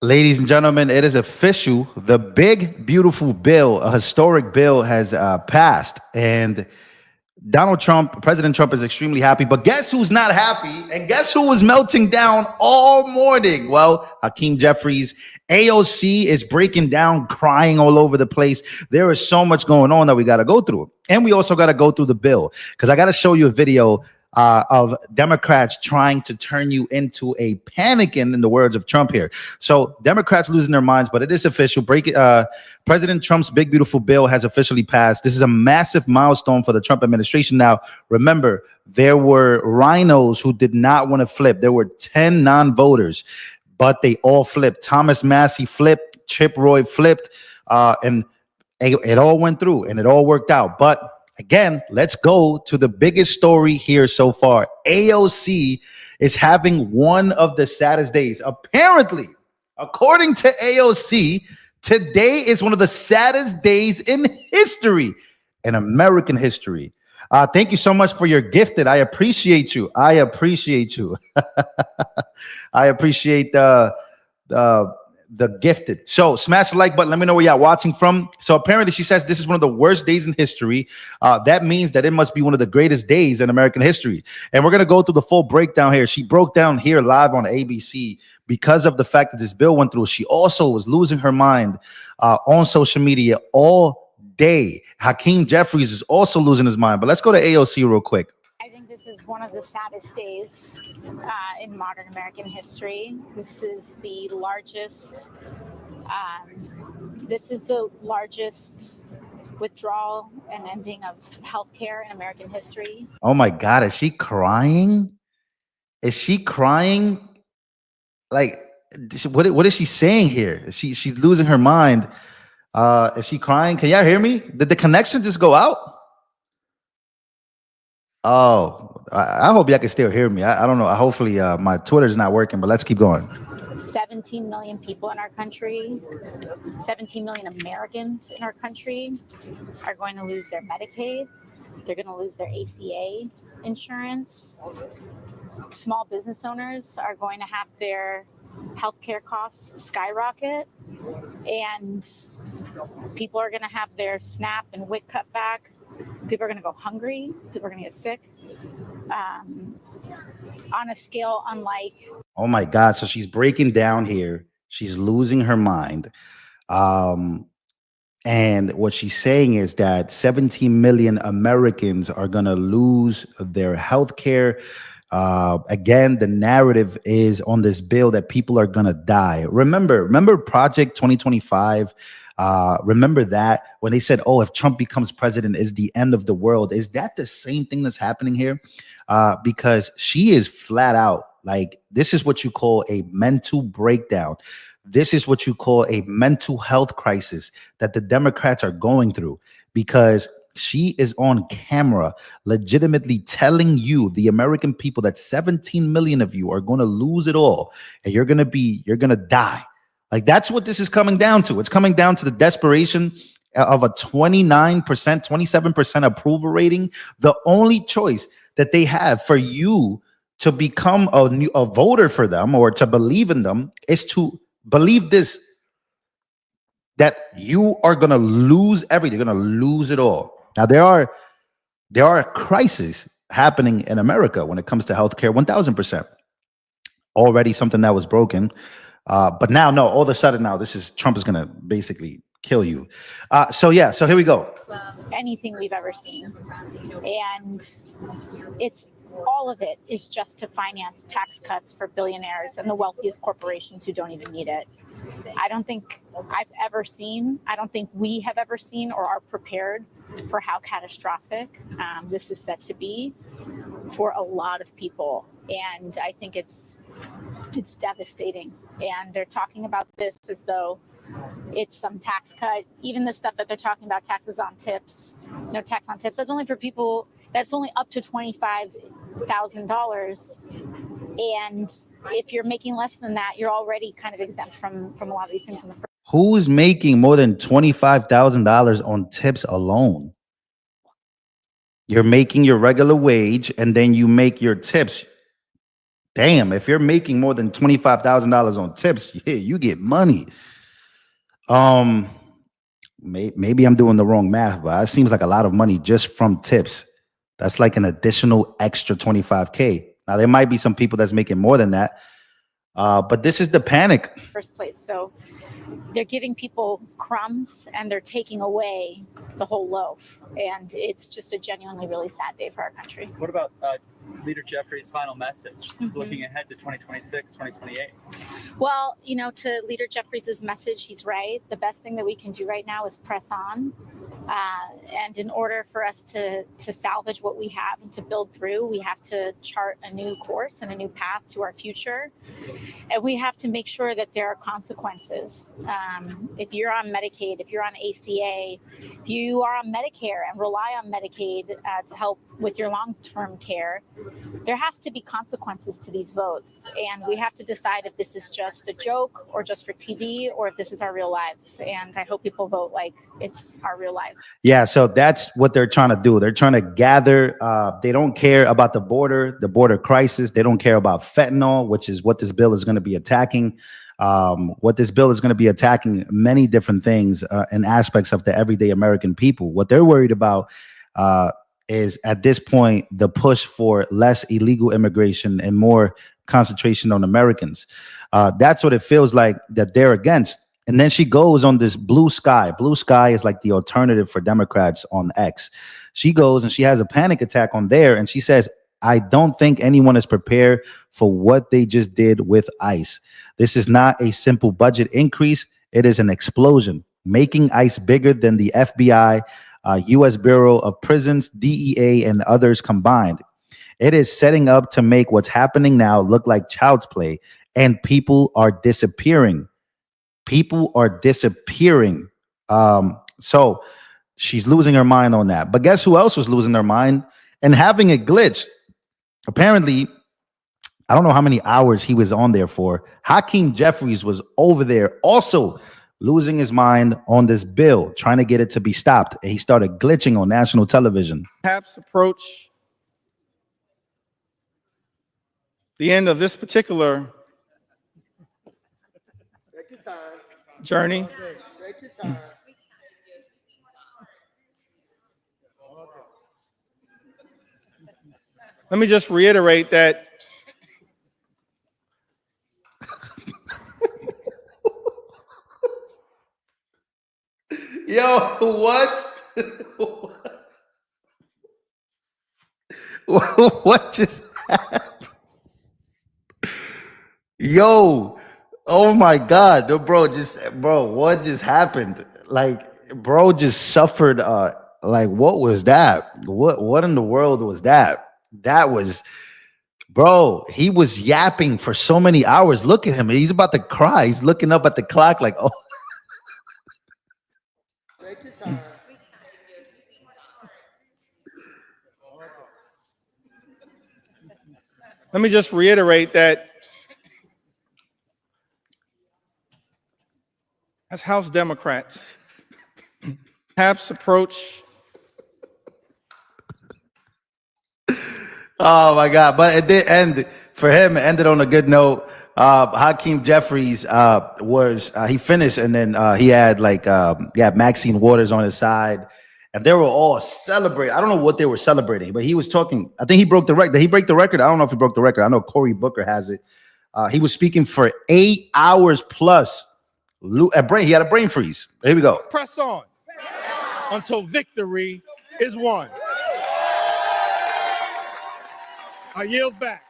Ladies and gentlemen, it is official. The big, beautiful bill, a historic bill, has passed. And President Trump is extremely happy. But guess who's not happy? And guess who was melting down all morning? Well, Hakeim Jeffries, AOC is breaking down, crying all over the place. There is so much going on that we got to go through. And we also got to go through the bill because I got to show you a video of Democrats trying to turn you into a panicking, in the words of Trump here. So Democrats losing their minds, but it is official. President Trump's big, beautiful bill has officially passed. This is a massive milestone for the Trump administration. Now, remember, there were rhinos who did not want to flip. There were 10 non-voters, but they all flipped. Thomas Massie flipped, Chip Roy flipped, and it all went through and it all worked out. But again, let's go to the biggest story here so far. AOC is having one of the saddest days. Apparently, according to AOC, today is one of the saddest days in history, in American history. Thank you so much for your gifted. I appreciate you. I appreciate you. I appreciate the gifted. So smash the like button. Let me know where y'all watching from. So apparently she says this is one of the worst days in history. That means that it must be one of the greatest days in American history. And we're going to go through the full breakdown here. She broke down here live on ABC because of the fact that this bill went through. She also was losing her mind on social media all day. Hakeim Jeffries is also losing his mind. But let's go to AOC real quick. I think this is one of the saddest days in modern American history. This is the largest. Withdrawal and ending of healthcare in American history. Oh my God, is she crying? Is she crying? Like, what is she saying here? She's losing her mind. Is she crying? Can y'all hear me? Did the connection just go out? Oh, I hope y'all can still hear me. I don't know. Hopefully my Twitter's not working, but let's keep going. 17 million people in our country, 17 million Americans in our country are going to lose their Medicaid. They're going to lose their ACA insurance. Small business owners are going to have their healthcare costs skyrocket, and people are going to have their SNAP and WIC cut back. People are going to go hungry. People are going to get sick on a scale unlike. Oh my God. So she's breaking down here. She's losing her mind. And what she's saying is that 17 million Americans are going to lose their health care. Again, the narrative is on this bill that people are going to die. Remember Project 2025? Remember that when they said, oh, if Trump becomes president, is the end of the world. Is that the same thing that's happening here? Because she is flat out like, this is what you call a mental breakdown. This is what you call a mental health crisis that the Democrats are going through, because she is on camera legitimately telling you, the American people, that 17 million of you are going to lose it all and you're going to die. Like, that's what this is coming down to. It's coming down to the desperation of a 29%, 27% approval rating. The only choice that they have for you to become a voter for them or to believe in them is to believe this, that you are going to lose everything. You're going to lose it all. Now, there are crises happening in America when it comes to healthcare. 1000%. Already something that was broken. But now, no, all of a sudden now, Trump is going to basically kill you. So here we go. Anything we've ever seen. And all of it is just to finance tax cuts for billionaires and the wealthiest corporations who don't even need it. I don't think we have ever seen or are prepared for how catastrophic this is set to be for a lot of people. And I think it's devastating. And they're talking about this as though it's some tax cut. Even the stuff that they're talking about, taxes on tips, no tax on tips, that's only for people, that's only up to $25,000. And if you're making less than that, you're already kind of exempt from a lot of these things in the first. Who's making more than $25,000 on tips alone? You're making your regular wage and then you make your tips. damn, if you're making more than $25,000 on tips, yeah, you get money. Maybe I'm doing the wrong math, but it seems like a lot of money just from tips. That's like an additional extra 25K. Now there might be some people that's making more than that, but this is the panic. First place. So they're giving people crumbs and they're taking away the whole loaf. And it's just a genuinely really sad day for our country. What about Leader Jeffrey's final message, looking ahead to 2026, 2028? Well, you know, to Leader Jeffries' message, he's right. The best thing that we can do right now is press on. And in order for us to salvage what we have and to build through, we have to chart a new course and a new path to our future. And we have to make sure that there are consequences. If you're on Medicaid, if you're on ACA, if you are on Medicare and rely on Medicaid to help with your long-term care, there has to be consequences to these votes. And we have to decide if this is just a joke or just for TV or if this is our real lives. And I hope people vote like it's our real lives. Yeah, so that's what they're trying to do. They're trying to gather. They don't care about the border crisis. They don't care about fentanyl, which is what this bill is going to be attacking. What this bill is going to be attacking many different things and aspects of the everyday American people. What they're worried about is at this point, the push for less illegal immigration and more concentration on Americans. That's what it feels like that they're against. And then she goes on this blue sky. Blue sky is like the alternative for Democrats on X. She goes and she has a panic attack on there. And she says, I don't think anyone is prepared for what they just did with ICE. This is not a simple budget increase. It is an explosion, making ICE bigger than the FBI, U.S. Bureau of Prisons, DEA, and others combined. It is setting up to make what's happening now look like child's play, and people are disappearing. People are disappearing. So she's losing her mind on that. But guess who else was losing their mind and having a glitch? Apparently, I don't know how many hours he was on there for. Hakeim Jeffries was over there also losing his mind on this bill, trying to get it to be stopped. And he started glitching on national television. Perhaps approach the end of this particular journey. Let me just reiterate that Yo, what? What just happened? Yo, oh my God, bro, what just happened? Like, bro just suffered. Like, what was that? What in the world was that? That was, bro, he was yapping for so many hours. Look at him. He's about to cry. He's looking up at the clock like, oh. Let me just reiterate that as House Democrats perhaps approach. Oh my God! But it did end for him. It ended on a good note. Hakeim Jeffries he finished, and then he had Maxine Waters on his side, and they were all celebrating. I don't know what they were celebrating, but he was talking. I think he broke the record. Did he break the record? I don't know if he broke the record. I know Cory Booker has it. He was speaking for 8 hours plus. He had a brain freeze. Here we go. Press on until victory is won. I yield back.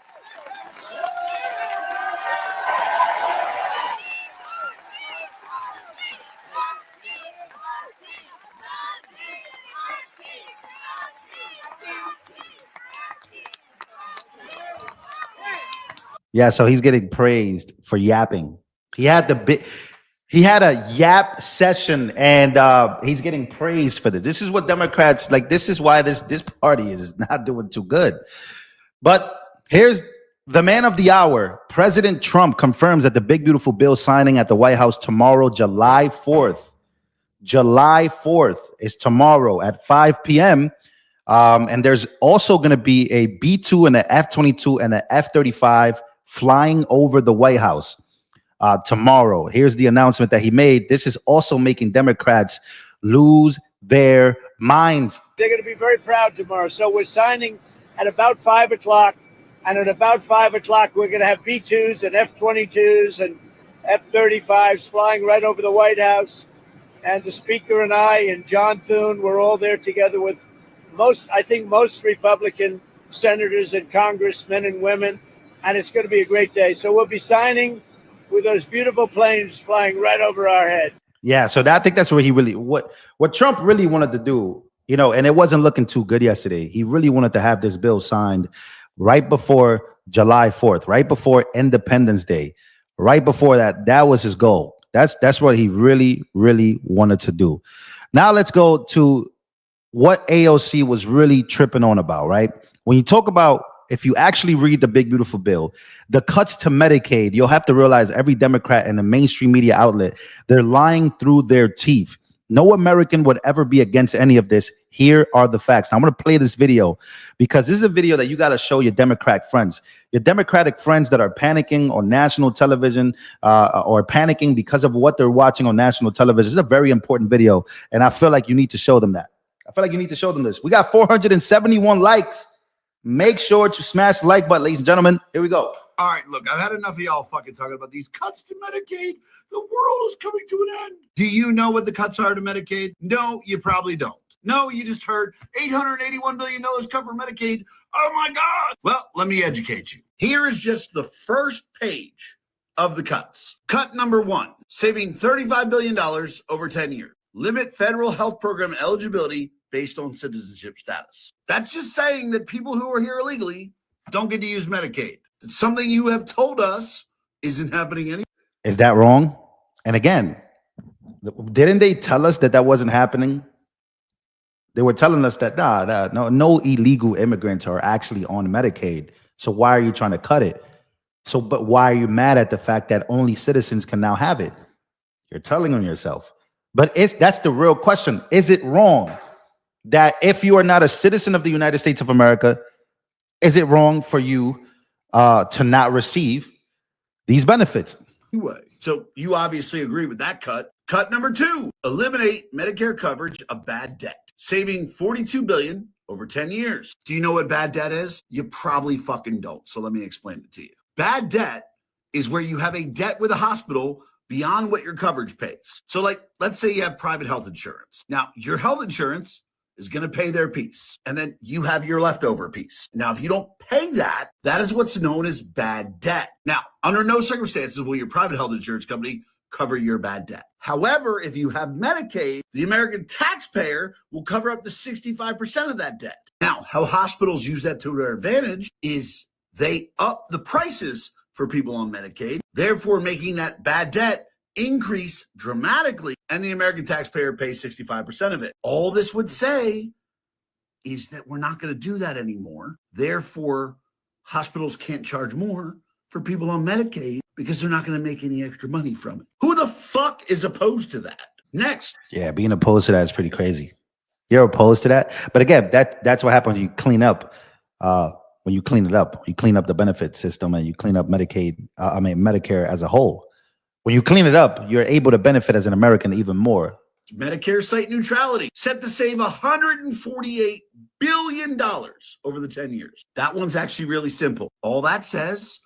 Yeah, so he's getting praised for yapping. He had a yap session, and he's getting praised for this. This is what Democrats like. This is why this party is not doing too good. But here's the man of the hour. President Trump confirms that the big, beautiful bill signing at the White House tomorrow, July 4th. July 4th is tomorrow at 5 p.m. And there's also going to be a B-2 and an F-22 and an F-35 flying over the White House tomorrow. Here's the announcement that he made. This is also making Democrats lose their minds. They're going to be very proud tomorrow. So we're signing at about 5 o'clock. And at about 5 o'clock, we're going to have B-2s and F-22s and F-35s flying right over the White House. And the Speaker and I and John Thune, we're all there together with most Republican senators and congressmen and women. And it's going to be a great day. So we'll be signing with those beautiful planes flying right over our head. Yeah, so I think that's what he really, what Trump really wanted to do, you know, and it wasn't looking too good yesterday. He really wanted to have this bill signed right before July 4th, right before Independence Day, right before that. That was his goal. That's what he really, really wanted to do. Now let's go to what AOC was really tripping on about, right? When you talk about, if you actually read the big, beautiful bill, the cuts to Medicaid, you'll have to realize every Democrat and the mainstream media outlet, they're lying through their teeth. No American would ever be against any of this. Here are the facts. Now, I'm going to play this video because this is a video that you got to show your Democratic friends that are panicking on national television or panicking because of what they're watching on national television. This is a very important video, and I feel like you need to show them that. I feel like you need to show them this. We got 471 likes. Make sure to smash the like button, ladies and gentlemen. Here we go. All right, look, I've had enough of y'all fucking talking about these cuts to Medicaid. The world is coming to an end. Do you know what the cuts are to Medicaid? No, you probably don't. No, you just heard $881 billion cut for Medicaid. Oh my God. Well, let me educate you. Here is just the first page of the cuts. Cut number 1, saving $35 billion over 10 years. Limit federal health program eligibility based on citizenship status. That's just saying that people who are here illegally don't get to use Medicaid. It's something you have told us isn't happening anymore. Is that wrong? And again, didn't they tell us that wasn't happening? They were telling us that no illegal immigrants are actually on Medicaid. So why are you trying to cut it? But why are you mad at the fact that only citizens can now have it? You're telling on yourself. But that's the real question. Is it wrong that if you are not a citizen of the United States of America, is it wrong for you to not receive these benefits? Anyway, so you obviously agree with that cut. Cut number 2, eliminate Medicare coverage of bad debt, saving $42 billion over 10 years. Do you know what bad debt is? You probably fucking don't. So let me explain it to you. Bad debt is where you have a debt with a hospital beyond what your coverage pays. So like, let's say you have private health insurance. Now, your health insurance is going to pay their piece, and then you have your leftover piece. Now, if you don't pay that, that is what's known as bad debt. Now, under no circumstances will your private health insurance company cover your bad debt. However, if you have Medicaid, the American taxpayer will cover up to 65% of that debt. Now, how hospitals use that to their advantage is they up the prices for people on Medicaid, therefore making that bad debt increase dramatically, and the American taxpayer pays 65% of it. All this would say is that we're not going to do that anymore. Therefore, hospitals can't charge more for people on Medicaid because they're not going to make any extra money from it. Who the fuck is opposed to that? Next. Yeah, being opposed to that is pretty crazy. You're opposed to that. But again, that's what happens when you clean up. When you clean it up, you clean up the benefit system and you clean up Medicare as a whole. When you clean it up, you're able to benefit as an American even more. Medicare site neutrality, set to save $148 billion over the 10 years. That one's actually really simple. All that says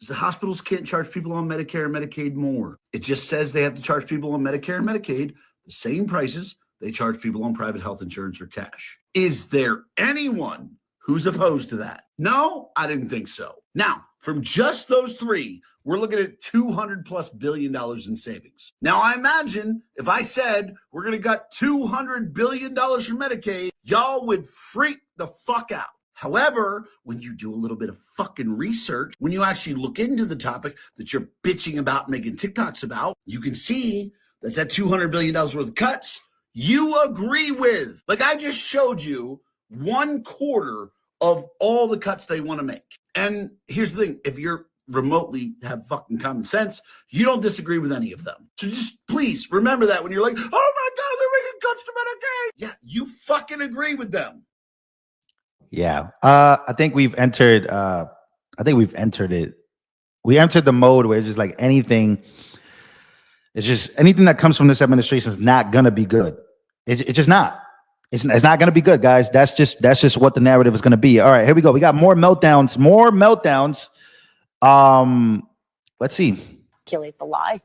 is the hospitals can't charge people on Medicare and Medicaid more. It just says they have to charge people on Medicare and Medicaid the same prices they charge people on private health insurance or cash. Is there anyone who's opposed to that? No, I didn't think so. Now, from just those three, we're looking at $200+ billion in savings. Now, I imagine if I said we're going to cut $200 billion from Medicaid, y'all would freak the fuck out. However, when you do a little bit of fucking research, when you actually look into the topic that you're bitching about, making TikToks about, you can see that $200 billion worth of cuts you agree with. Like I just showed you 1/4 of all the cuts they want to make. And here's the thing, if you're remotely have fucking common sense, you don't disagree with any of them. So just please remember that when you're like, oh my God, they're making cuts to Medicaid. Yeah, you fucking agree with them. Yeah. I think we've entered it We entered the mode where it's just like anything. It's just anything that comes from this administration is not gonna be good. It's just not. It's not gonna be good, guys. That's just what the narrative is gonna be. All right, here we go. We got more meltdowns. More meltdowns. Let's see. Calculate the lie.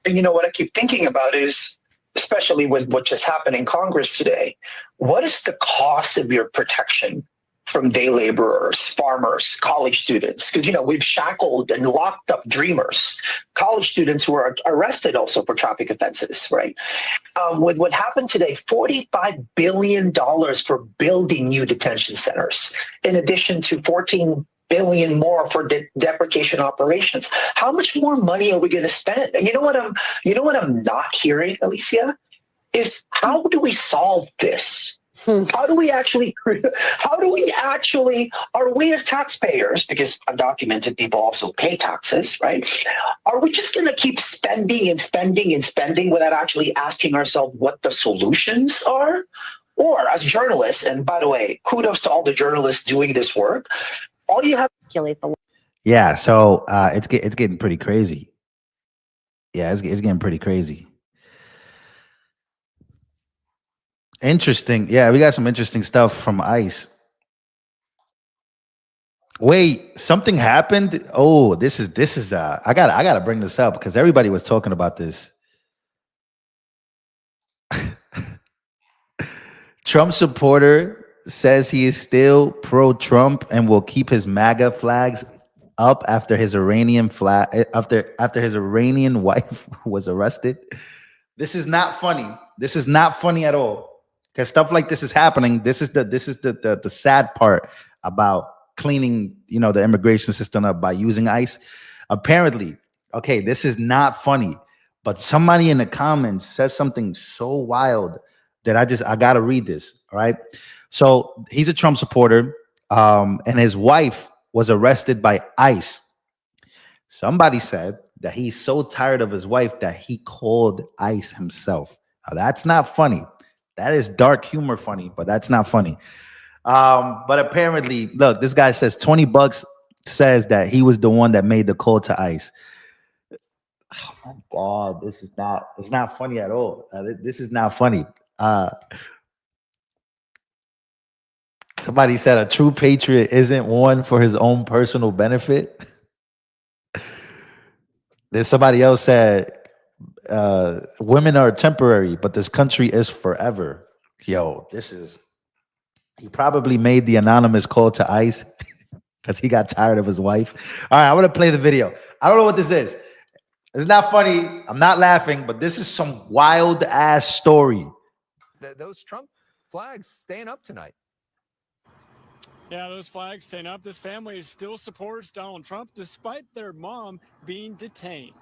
And you know what I keep thinking about is, especially with what just happened in Congress today, what is the cost of your protection from day laborers, farmers, college students? Because, you know, we've shackled and locked up dreamers, college students who are arrested also for traffic offenses, right? With what happened today, $45 billion for building new detention centers, in addition to $14 billion more for deprecation operations. How much more money are we going to spend? And you know what I'm not hearing, Alicia, is how do we solve this? How do we actually, are we as taxpayers, because undocumented people also pay taxes, right? Are we just going to keep spending and spending and spending without actually asking ourselves what the solutions are? Or as journalists, and by the way, kudos to all the journalists doing this work, all you have to Calculate the lie. Yeah, so it's getting pretty crazy. Yeah, it's getting pretty crazy. Interesting. Yeah, we got some interesting stuff from ICE. Wait, something happened. Oh, this is I gotta bring this up because everybody was talking about this. Trump supporter says he is still pro-Trump and will keep his MAGA flags up after his Iranian after his Iranian wife was arrested. This is not funny. This is not funny at all. Because stuff like this is happening. This is the sad part about cleaning, the immigration system up by using ICE. Apparently, okay, this is not funny, but somebody in the comments says something so wild that I gotta read this. All right. So he's a Trump supporter, and his wife was arrested by ICE. Somebody said that he's so tired of his wife that he called ICE himself. Now, that's not funny. That is dark humor funny, but that's not funny. But apparently, look, this guy says $20 says that he was the one that made the call to ICE. Oh my God, it's not funny at all. This is not funny. Somebody said a true patriot isn't one for his own personal benefit. Then somebody else said, women are temporary, but this country is forever. Yo, he probably made the anonymous call to ICE because he got tired of his wife. All right, I'm going to play the video. I don't know what this is. It's not funny. I'm not laughing, but this is some wild ass story. Those Trump flags staying up tonight. Yeah, those flags staying up. This family still supports Donald Trump despite their mom being detained.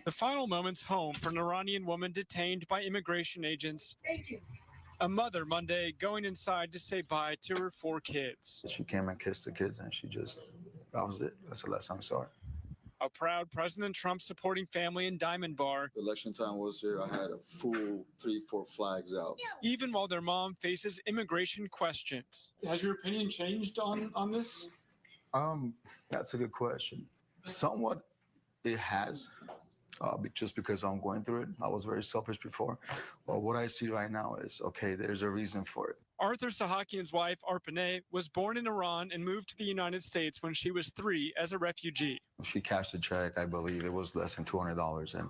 The final moments home for an Iranian woman detained by immigration agents. A mother Monday going inside to say bye to her 4 kids. She came and kissed the kids, and that was it. That's the last time I saw her. A proud President Trump supporting family in Diamond Bar. Election time was here. I had a full 3-4 flags out. Even while their mom faces immigration questions. Has your opinion changed on this? That's a good question. Somewhat it has, just because I'm going through it. I was very selfish before. But what I see right now is, okay, there's a reason for it. Arthur Sahakian's wife, Arpaneh, was born in Iran and moved to the United States when she was 3 as a refugee. She cashed a check, I believe it was less than $200, and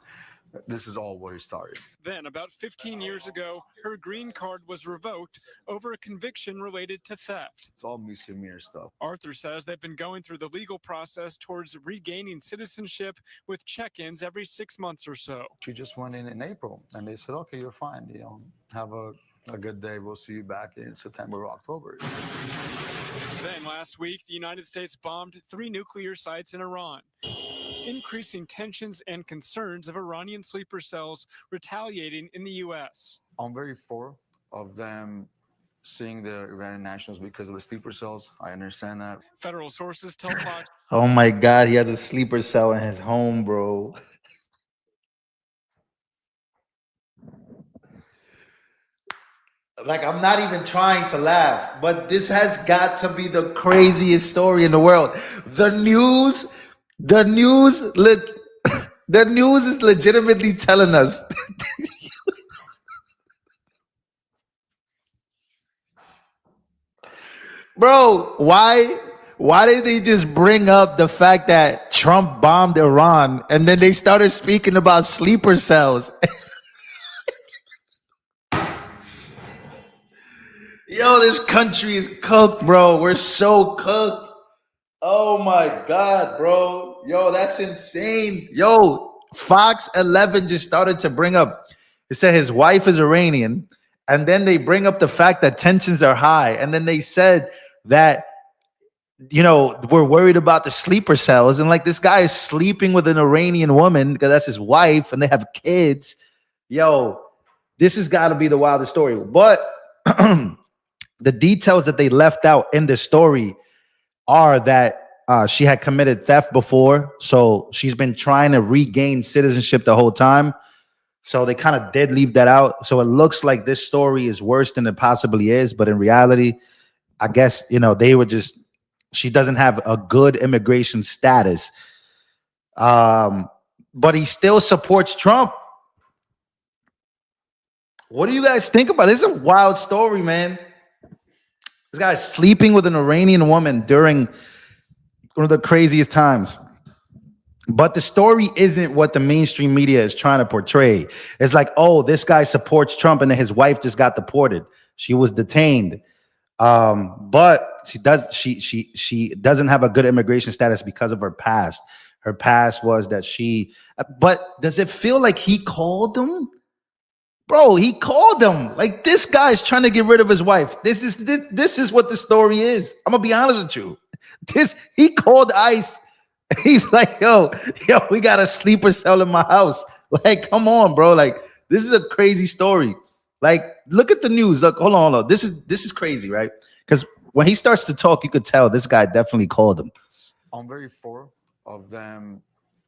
this is all where it started. Then, about 15 years ago, her green card was revoked over a conviction related to theft. It's all misdemeanor stuff. Arthur says they've been going through the legal process towards regaining citizenship with check-ins every 6 months or so. She just went in April, and they said, okay, you're fine. Have a good day. We'll see you back in September or October. Then last week, the United States bombed 3 nuclear sites in Iran, increasing tensions and concerns of Iranian sleeper cells retaliating in the U.S. I'm very for of them seeing the Iranian nationals because of the sleeper cells. I understand that. Federal sources tell Fox. Oh my God, he has a sleeper cell in his home, bro. Like, I'm not even trying to laugh, but this has got to be the craziest story in the world. The news, the news, the news is legitimately telling us. Bro, why did they just bring up the fact that Trump bombed Iran and then they started speaking about sleeper cells? Yo, this country is cooked, bro. We're so cooked. Oh my God, bro. Yo, that's insane. Yo, Fox 11 just started to bring up, it said his wife is Iranian. And then they bring up the fact that tensions are high. And then they said that, you know, we're worried about the sleeper cells. And like, this guy is sleeping with an Iranian woman because that's his wife and they have kids. Yo, this has got to be the wildest story. But the details that they left out in this story are that she had committed theft before. So she's been trying to regain citizenship the whole time. So they kind of did leave that out. So it looks like this story is worse than it possibly is. But in reality, I guess, you know, they were just, she doesn't have a good immigration status. But he still supports Trump. What do you guys think about this? This is a wild story, man. This guy's sleeping with an Iranian woman during one of the craziest times. But the story isn't what the mainstream media is trying to portray. It's like, oh, this guy supports Trump and then his wife just got deported. She was detained. But she doesn't have a good immigration status because of her past. Her past was that but does it feel like he called him? Bro, he called him. Like, this guy is trying to get rid of his wife. This is what the story is. I'm gonna be honest with you. He called ICE. He's like, yo, we got a sleeper cell in my house. Like, come on, bro. Like, this is a crazy story. Like, look at the news. Look, hold on. This is crazy, right? Because when he starts to talk, you could tell this guy definitely called him. I'm very for of them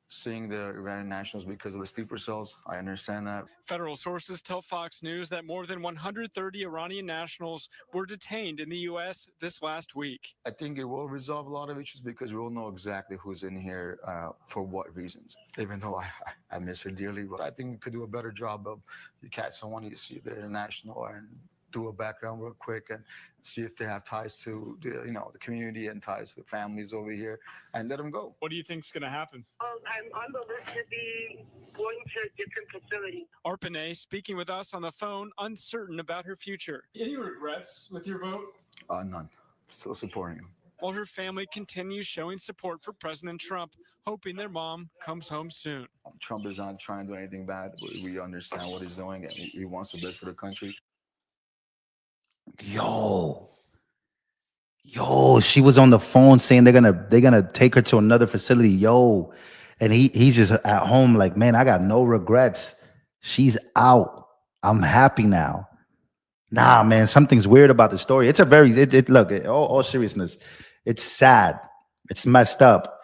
seeing the Iranian nationals because of the sleeper cells. I understand that. Federal sources tell Fox News that more than 130 Iranian nationals were detained in the U.S. this last week. I think it will resolve a lot of issues because we will know exactly who's in here for what reasons. Even though I miss her dearly, but I think we could do a better job of you catch someone, you see they're international and do a background real quick and see if they have ties to the community and ties to families over here and let them go. What do you think is going to happen? I'm on the list to be going to a different facility. Arpanay speaking with us on the phone, uncertain about her future. Any regrets with your vote? None. Still supporting him. While her family continues showing support for President Trump, hoping their mom comes home soon. Trump is not trying to do anything bad. We understand what he's doing and he wants the best for the country. Yo, she was on the phone saying they're gonna take her to another facility. Yo, and he's just at home like, man, I got no regrets. She's out. I'm happy now. Nah, man, something's weird about the story. It's a very look, all seriousness, it's sad. It's messed up.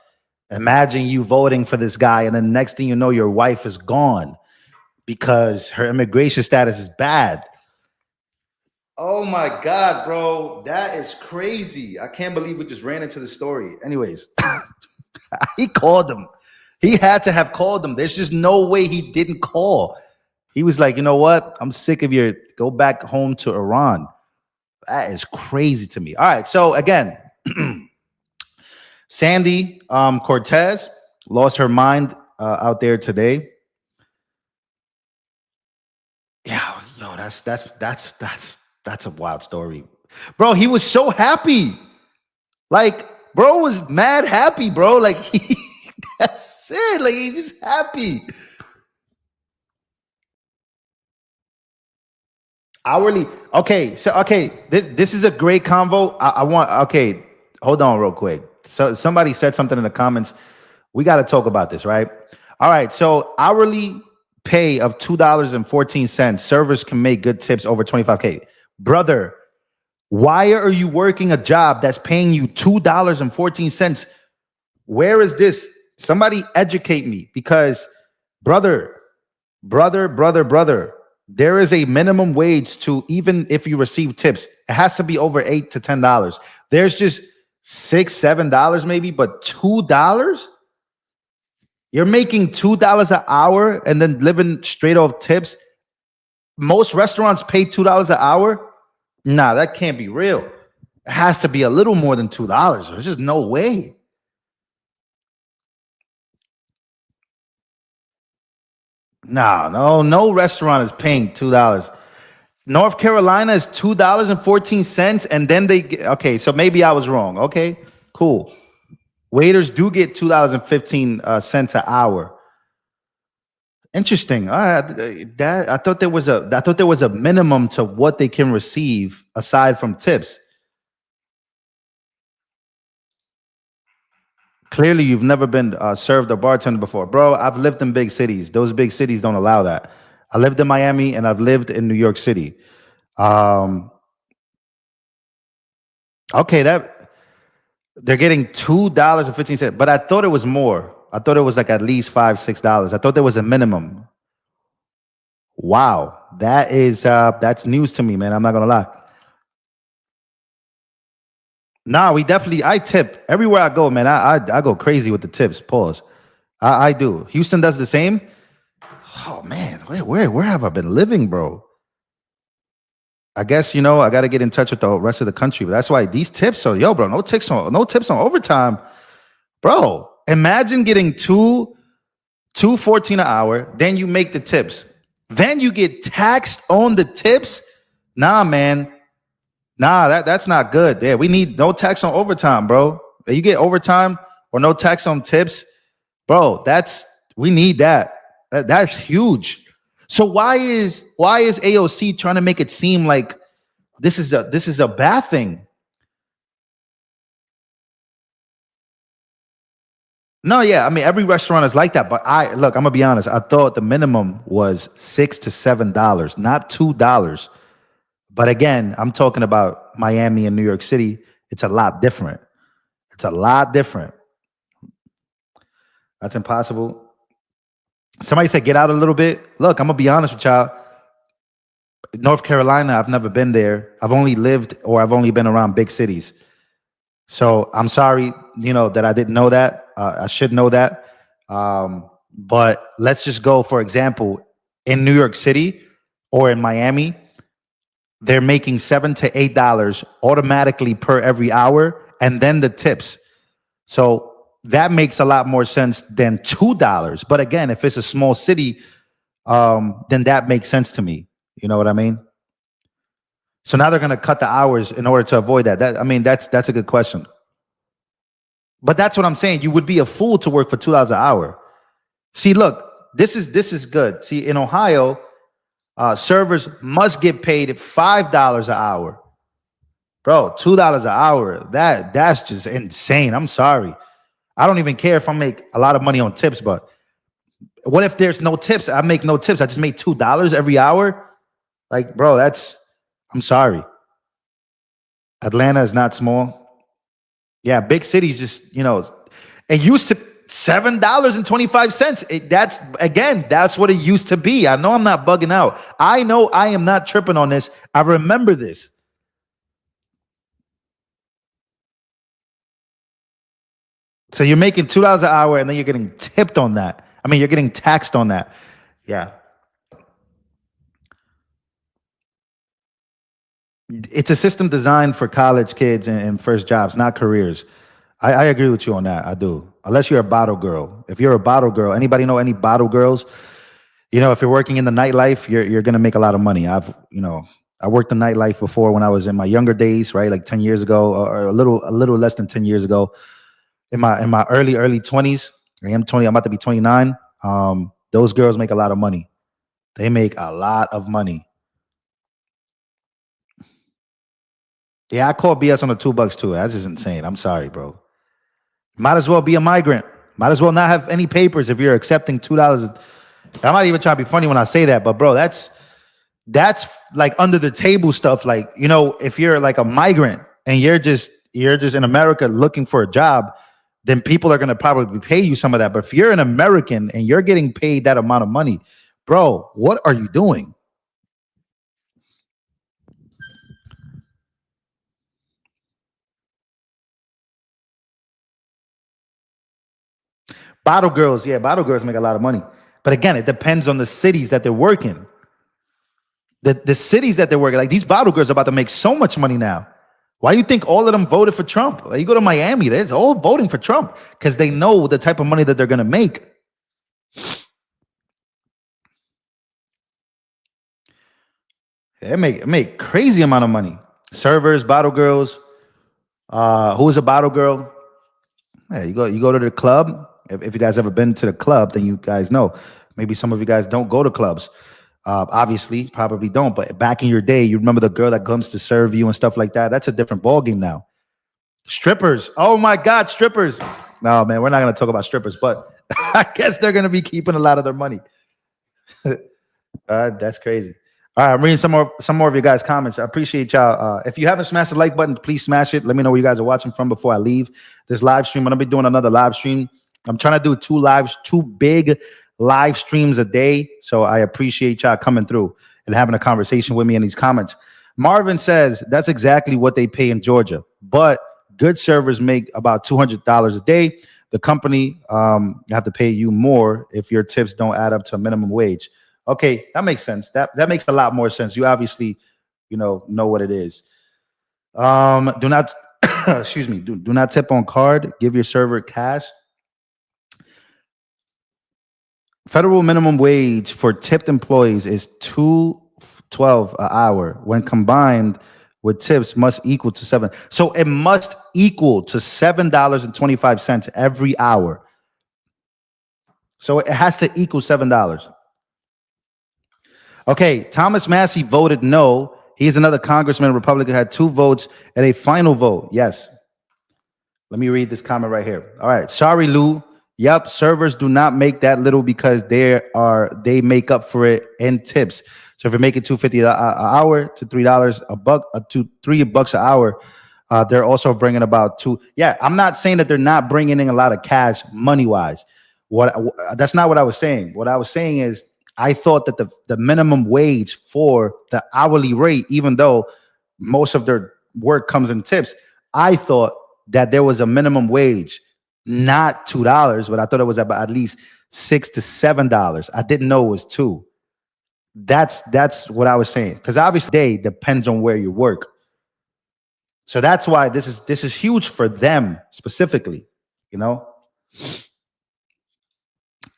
Imagine you voting for this guy, and then next thing you know, your wife is gone because her immigration status is bad. Oh my God, bro. That is crazy. I can't believe we just ran into the story. Anyways, he called him. He had to have called him. There's just no way he didn't call. He was like, you know what? I'm sick of your go back home to Iran. That is crazy to me. All right. So again, Sandy Cortez lost her mind out there today. Yeah, yo, that's a wild story. Bro, he was so happy. Like, bro was mad happy, bro. Like, that's it. Like, he's just happy. Hourly. Okay, so, this is a great convo. Okay, hold on real quick. So somebody said something in the comments. We got to talk about this, right? All right, so hourly pay of $2.14. Servers can make good tips over 25K. Brother, why are you working a job that's paying you $2.14? Where is this? Somebody educate me, because brother, There is a minimum wage to, even if you receive tips, it has to be over $8 to $10. There's just $6, $7 maybe, but $2? You're making $2 an hour and then living straight off tips. Most restaurants pay $2 an hour. Nah, that can't be real. It has to be a little more than $2. There's just no way. No restaurant is paying $2. North Carolina is $2.14, and then they get, okay, so maybe I was wrong. Okay, cool. Waiters do get $2.15 an hour. Interesting. All right, I thought there was a minimum to what they can receive aside from tips. Clearly, you've never been served a bartender before, bro. I've lived in big cities. Those big cities don't allow that. I lived in Miami and I've lived in New York City. Okay, that they're getting $2.15, but I thought it was more. I thought it was like at least $5, $6. I thought there was a minimum. Wow, that's news to me, man. I'm not gonna lie. Nah, I tip everywhere I go, man. I go crazy with the tips. Pause. I do. Houston does the same. Oh man, where have I been living, bro? I guess I got to get in touch with the rest of the country. But that's why these tips are, bro. No tips on overtime, bro. Imagine getting $2.14 an hour, then you make the tips, then you get taxed on the tips. Nah, man. Nah, that's not good. Yeah, we need no tax on overtime, bro. You get overtime or no tax on tips, bro. We need that. That's huge. So why is AOC trying to make it seem like this is a bad thing? No, yeah, I mean every restaurant is like that, but I'm gonna be honest. I thought the minimum was $6 to $7, not $2. But again, I'm talking about Miami and New York City. It's a lot different. It's a lot different. That's impossible. Somebody said, get out a little bit. Look, I'm going to be honest with y'all. North Carolina, I've never been there. I've only been around big cities. So I'm sorry, that I didn't know that. I should know that. But let's just go, for example, in New York City or in Miami, they're making $7 to $8 automatically per every hour, and then the tips. So that makes a lot more sense than $2. But again, if it's a small city, then that makes sense to me. You know what I mean? So now they're going to cut the hours in order to avoid that. That's a good question. But that's what I'm saying. You would be a fool to work for $2 an hour. See, look, this is good. See, in Ohio, servers must get paid $5 an hour. Bro, $2 an hour. That's just insane. I'm sorry. I don't even care if I make a lot of money on tips, but what if there's no tips? I make no tips. I just make $2 every hour. Like, bro, I'm sorry. Atlanta is not small. Yeah, big cities just, it used to $7.25. That's what it used to be. I know I'm not bugging out. I know I am not tripping on this. I remember this. So you're making $2 an hour and then you're getting tipped on that. I mean, you're getting taxed on that. Yeah. It's a system designed for college kids and first jobs, not careers. I agree with you on that. I do. Unless you're a bottle girl. If you're a bottle girl, anybody know any bottle girls? If you're working in the nightlife, you're going to make a lot of money. I worked the nightlife before when I was in my younger days, right? Like 10 years ago or a little less than 10 years ago. In my early 20s, I am 20, I'm about to be 29. Those girls make a lot of money. They make a lot of money. Yeah, I call BS on the $2 too. That's just insane. I'm sorry, bro. Might as well be a migrant. Might as well not have any papers if you're accepting $2. I'm not even trying to be funny when I say that, but bro, that's like under the table stuff. Like, if you're like a migrant and you're just in America looking for a job, then people are going to probably pay you some of that. But if you're an American and you're getting paid that amount of money, bro, what are you doing? Bottle girls, yeah, bottle girls make a lot of money. But again, it depends on the cities that they're working. The cities that they're working, like these bottle girls are about to make so much money now. Why do you think all of them voted for Trump? Like you go to Miami, they're all voting for Trump because they know the type of money that they're going to make. They make crazy amount of money. Servers, bottle girls. Who is a bottle girl? Yeah, you go to the club. If you guys ever been to the club, then you guys know. Maybe some of you guys don't go to clubs. Obviously, probably don't. But back in your day, you remember the girl that comes to serve you and stuff like that. That's a different ballgame now. Strippers. Oh my God, strippers. No, man, we're not going to talk about strippers, but I guess they're going to be keeping a lot of their money. That's crazy. All right, I'm reading some more of your guys' comments. I appreciate y'all. If you haven't smashed the like button, please smash it. Let me know where you guys are watching from before I leave this live stream. I'm gonna be doing another live stream. I'm trying to do two big live streams a day. So I appreciate y'all coming through and having a conversation with me in these comments. Marvin says that's exactly what they pay in Georgia, but good servers make about $200 a day. The company have to pay you more if your tips don't add up to a minimum wage. Okay, that makes sense. That makes a lot more sense. You obviously, know what it is. Do not, excuse me. Do not tip on card. Give your server cash. Federal minimum wage for tipped employees is $2.12 an hour. When combined with tips, must equal to $7. So it must equal to $7.25 every hour. So it has to equal $7. Okay, Thomas Massey voted no. He's another congressman, Republican, had 2 votes and a final vote. Yes. Let me read this comment right here. All right. Sorry, Lou. Yep, servers do not make that little because they make up for it in tips. So if you're making $2.50 an hour to $3 a buck to $3 an hour, they're also bringing about $2. Yeah, I'm not saying that they're not bringing in a lot of cash money wise. That's not what I was saying. What I was saying is I thought that the minimum wage for the hourly rate, even though most of their work comes in tips, I thought that there was a minimum wage, not $2, but I thought it was about at least $6 to $7. I didn't know it was $2. That's what I was saying, because obviously they depends on where you work. So that's why this is huge for them specifically.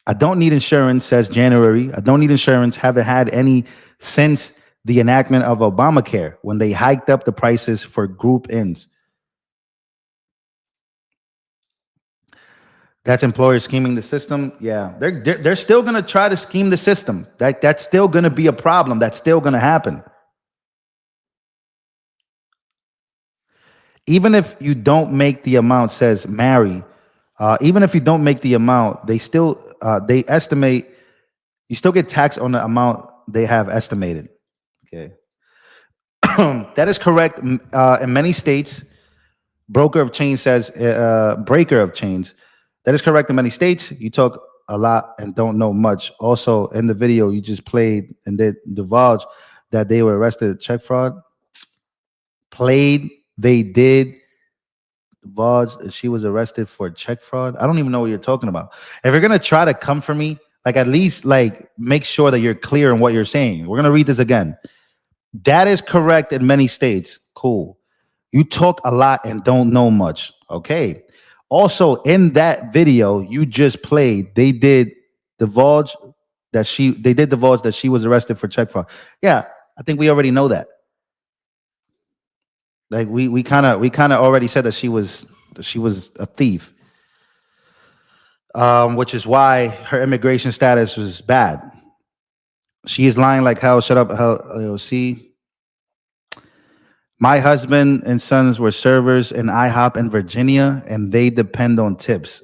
I don't need insurance, says January. I don't need insurance. Haven't had any since the enactment of Obamacare when they hiked up the prices for group ins. That's employers scheming the system. Yeah, they're still going to try to scheme the system. That's still going to be a problem. That's still going to happen. Even if you don't make the amount, says Mary. Even if you don't make the amount, they estimate you still get taxed on the amount they have estimated. Okay. That is correct. In many states, Breaker of Chains. That is correct in many states. You talk a lot and don't know much. Also, in the video you just played and they divulged that they were arrested check fraud. They did divulge that she was arrested for check fraud. I don't even know what you're talking about. If you're gonna try to come for me, at least make sure that you're clear in what you're saying. We're gonna read this again. That is correct in many states. Cool. You talk a lot and don't know much. Okay. Also, in that video you just played, they did divulge that she was arrested for check fraud. Yeah, I think we already know that. We kind of already said that she was a thief, which is why her immigration status was bad. She is lying like hell. Shut up, hell, AOC. My husband and sons were servers in IHOP in Virginia, and they depend on tips.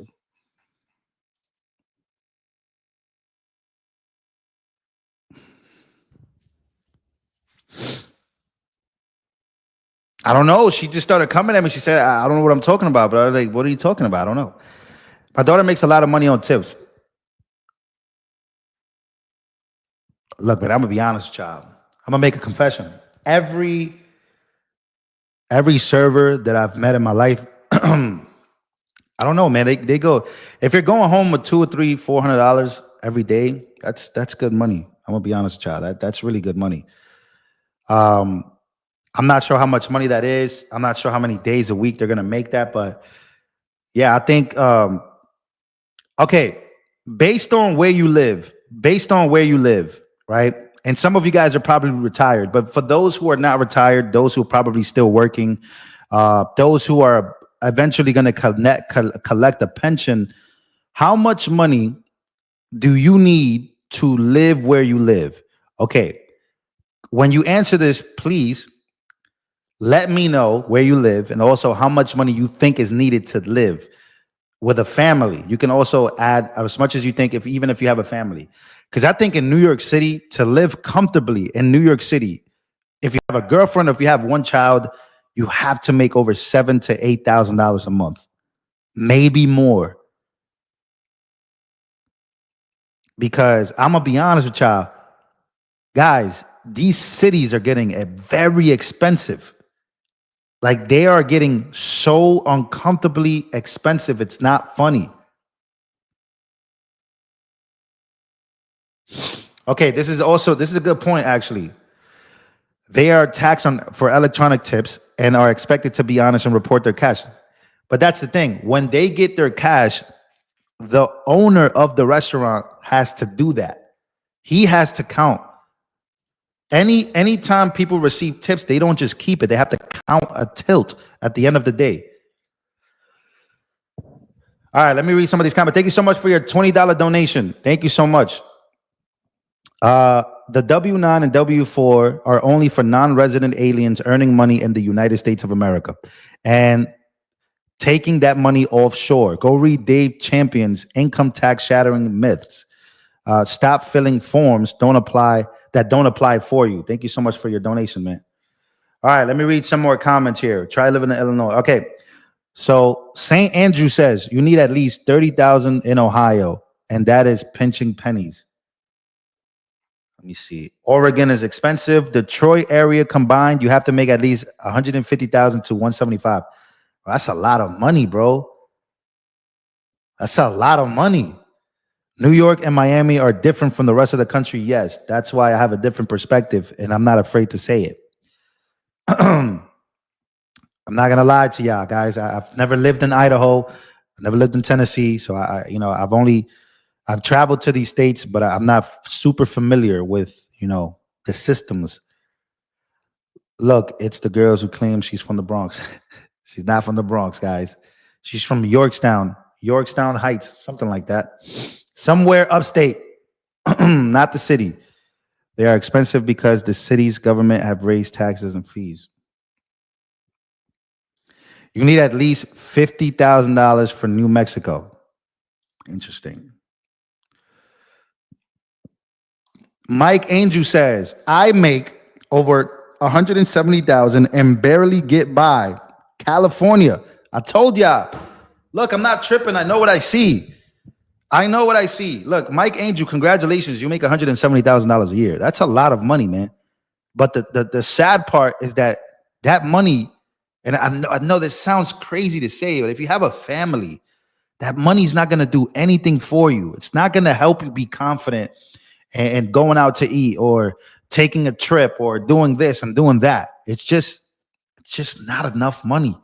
I don't know. She just started coming at me. She said, I don't know what I'm talking about. But I was like, what are you talking about? I don't know. My daughter makes a lot of money on tips. Look, man, I'm going to be honest, child. I'm going to make a confession. Every server that I've met in my life, I don't know, man. They go, if you're going home with $200 or $400 every day, that's good money. I'm gonna be honest with y'all. That's really good money. I'm not sure how much money that is. I'm not sure how many days a week they're gonna make that, but yeah, I think okay, based on where you live, right? And some of you guys are probably retired, but for those who are not retired, those who are probably still working, those who are eventually going to collect a pension, how much money do you need to live where you live? Okay, when you answer this, please let me know where you live and also how much money you think is needed to live with a family. You can also add as much as you think, even if you have a family. Because I think in New York City, to live comfortably in New York City, if you have a girlfriend, if you have one child, you have to make over $7,000 to $8,000 a month, maybe more. Because I'm gonna be honest with y'all, guys, these cities are getting very expensive. Like they are getting so uncomfortably expensive. It's not funny. Okay, this is a good point, actually. They are taxed for electronic tips and are expected to be honest and report their cash. But that's the thing. When they get their cash, the owner of the restaurant has to do that. He has to count. Anytime people receive tips, they don't just keep it. They have to count a tilt at the end of the day. All right, let me read some of these comments. Thank you so much for your $20 donation. Thank you so much. The W-9 and W-4 are only for non-resident aliens earning money in the United States of America and taking that money offshore. Go read Dave Champion's Income Tax Shattering Myths. Stop filling forms that don't apply for you. Thank you so much for your donation, man. All right, let me read some more comments here. Try living in Illinois. Okay, so St. Andrew says you need at least 30,000 in Ohio, and that is pinching pennies. Let me see. Oregon is expensive. Detroit area combined, you have to make at least 150,000 to 175. That's a lot of money, bro. That's a lot of money. New York and Miami are different from the rest of the country. Yes, that's why I have a different perspective, and I'm not afraid to say it. I'm not gonna lie to y'all, guys. I've never lived in Idaho. I've never lived in Tennessee, so I've traveled to these states, but I'm not super familiar with, the systems. Look, it's the girls who claim she's from the Bronx. She's not from the Bronx, guys. She's from Yorktown Heights, something like that. Somewhere upstate, not the city. They are expensive because the city's government have raised taxes and fees. You need at least $50,000 for New Mexico. Interesting. Mike Angel says, I make over 170,000 and barely get by. California. I told y'all. Look, I'm not tripping. I know what I see. Look, Mike Angel, congratulations. You make $170,000 a year. That's a lot of money, man. But the sad part is that money, and I know this sounds crazy to say, but if you have a family, that money's not going to do anything for you. It's not going to help you be confident and going out to eat or taking a trip or doing this and doing that. It's just not enough money.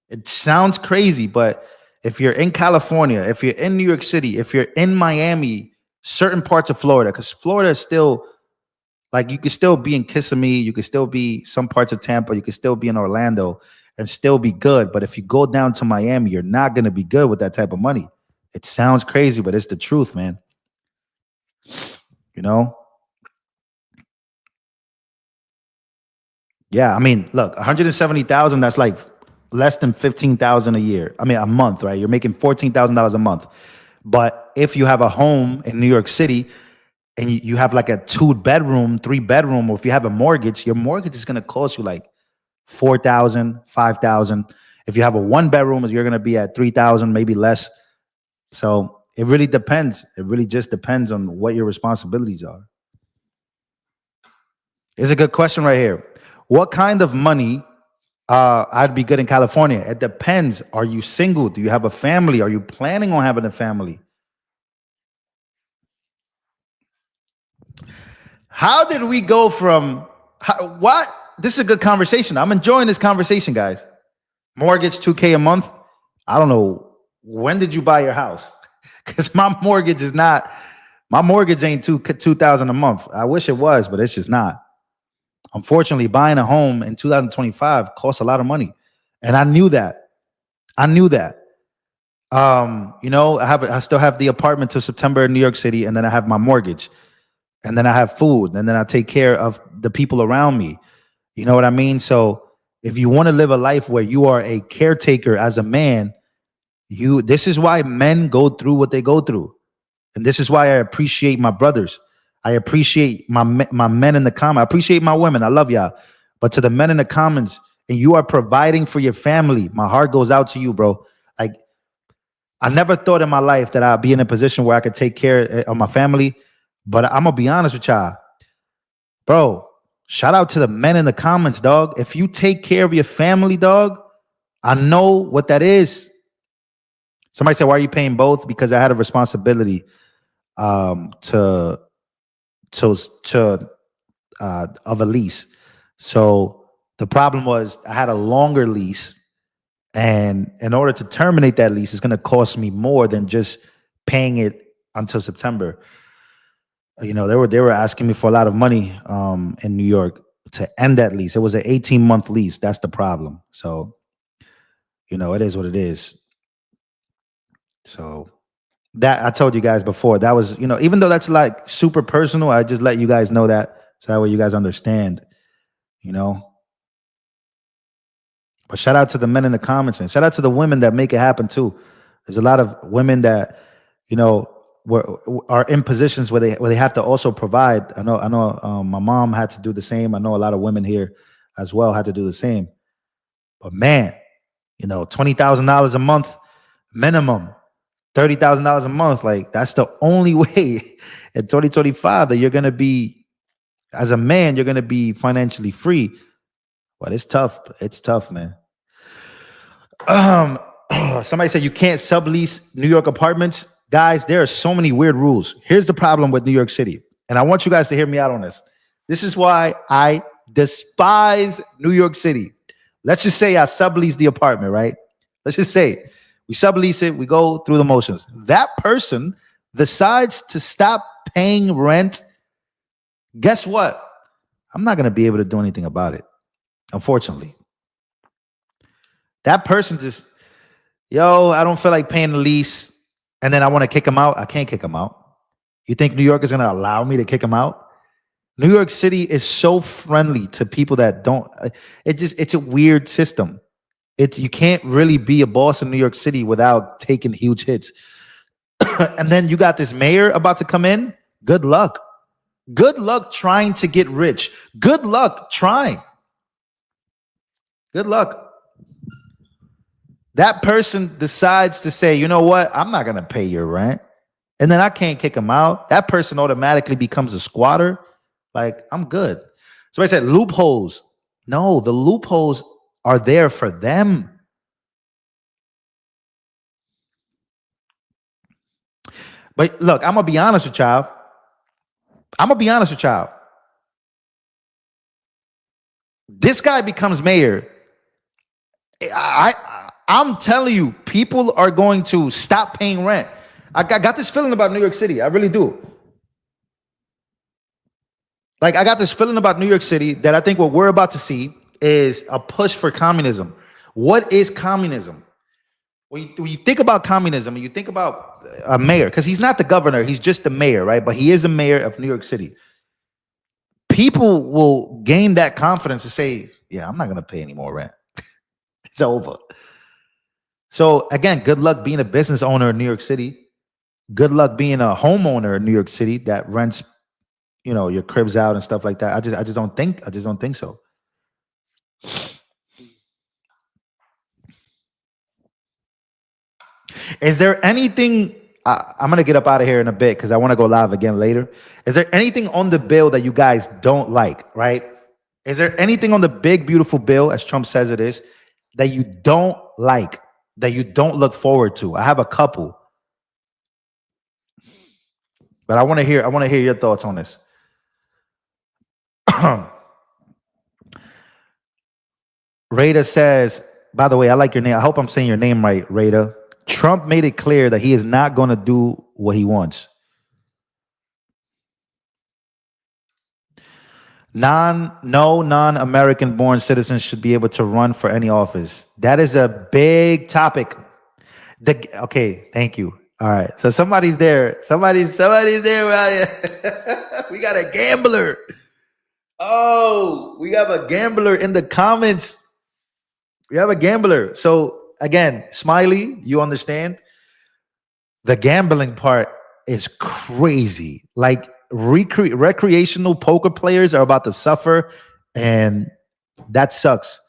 It sounds crazy, but if you're in California, if you're in New York City, if you're in Miami, certain parts of Florida, because Florida is still, like, you could still be in Kissimmee, you could still be some parts of Tampa, you could still be in Orlando and still be good. But if you go down to Miami, you're not going to be good with that type of money. It sounds crazy, but it's the truth, man. Yeah, I mean, look, 170,000, that's like less than 15,000 a year. I mean, a month, right? You're making $14,000 a month. But if you have a home in New York City and you have like a 2-bedroom, 3-bedroom, or if you have a mortgage, your mortgage is going to cost you like $4,000, $5,000. If you have a 1-bedroom, you're going to be at $3,000, maybe less. So it really depends. It really just depends on what your responsibilities are. It's a good question right here. What kind of money I'd be good in California. It depends. Are you single? Do you have a family? Are you planning on having a family? How did we go from what? This is a good conversation. I'm enjoying this conversation, guys. Mortgage $2K a month. I don't know. When did you buy your house? Because my mortgage is not. My mortgage ain't $2,000 a month. I wish it was, but it's just not. Unfortunately, buying a home in 2025 costs a lot of money, and I knew that. You know, I still have the apartment till September in New York City, and then I have my mortgage, and then I have food, and then I take care of the people around me. You know what I mean? So if you want to live a life where you are a caretaker as a man, this is why men go through what they go through. And this is why I appreciate my brothers. I appreciate my men in the comments. I appreciate my women. I love y'all. But to the men in the comments, and you are providing for your family, my heart goes out to you, bro. Like, I never thought in my life that I'd be in a position where I could take care of my family. But I'm going to be honest with y'all. Bro, shout out to the men in the comments, dog. If you take care of your family, dog, I know what that is. Somebody said, why are you paying both? Because I had a responsibility of a lease. So the problem was I had a longer lease, and in order to terminate that lease, it's going to cost me more than just paying it until September. You know, they were asking me for a lot of money in New York to end that lease. It was an 18-month lease. That's the problem. So, you know, it is what it is. So that I told you guys before, that was, you know, even though that's like super personal, I just let you guys know that so that way you guys understand, you know. But shout out to the men in the comments, and shout out to the women that make it happen too. There's a lot of women that, you know, are in positions where they have to also provide. I know my mom had to do the same. I know a lot of women here as well had to do the same. But man, you know, $20,000 a month minimum, $30,000 a month, like that's the only way in 2025 that you're gonna be, as a man, you're gonna be financially free. But it's tough. It's tough, man. Somebody said you can't sublease New York apartments. Guys, there are so many weird rules. Here's the problem with New York City, and I want you guys to hear me out on this. This is why I despise New York City. Let's just say I sublease the apartment, right? Let's just say we sublease it, we go through the motions. That person decides to stop paying rent. Guess what? I'm not going to be able to do anything about it, unfortunately. That person just, I don't feel like paying the lease, and then I want to kick him out. I can't kick him out. You think New York is going to allow me to kick him out? New York City is so friendly to people that don't. It's a weird system. You can't really be a boss in New York City without taking huge hits. And then you got this mayor about to come in. Good luck. Good luck trying to get rich. Good luck trying. Good luck. That person decides to say, you know what? I'm not going to pay your rent. And then I can't kick him out. That person automatically becomes a squatter. Like, I'm good. So I said loopholes. No, the loopholes are there for them. But look, I'm going to be honest with y'all. This guy becomes mayor. I'm telling you, people are going to stop paying rent. I got this feeling about New York City. I really do. Like, I got this feeling about New York City that I think what we're about to see is a push for communism. What is communism? When you think about communism, and you think about a mayor, because he's not the governor, he's just the mayor, right? But he is the mayor of New York City. People will gain that confidence to say, yeah, I'm not going to pay any more rent. It's over. So again, good luck being a business owner in New York City. Good luck being a homeowner in New York City that rents, your cribs out and stuff like that. I just don't think so. Is there anything? I'm gonna get up out of here in a bit because I want to go live again later. Is there anything on the bill that you guys don't like? Right? Is there anything on the big, beautiful bill, as Trump says it is, that you don't like, that you don't look forward to? I have a couple. But I want to hear your thoughts on this. Rada says, by the way, I like your name. I hope I'm saying your name right, Rada. Trump made it clear that he is not going to do what he wants. No non-American born citizens should be able to run for any office. That is a big topic. Okay, thank you. All right, so somebody's there. Somebody's there. We got a gambler. Oh, we have a gambler in the comments. We have a gambler. So again, Smiley, you understand? The gambling part is crazy. Like recreational poker players are about to suffer, and that sucks.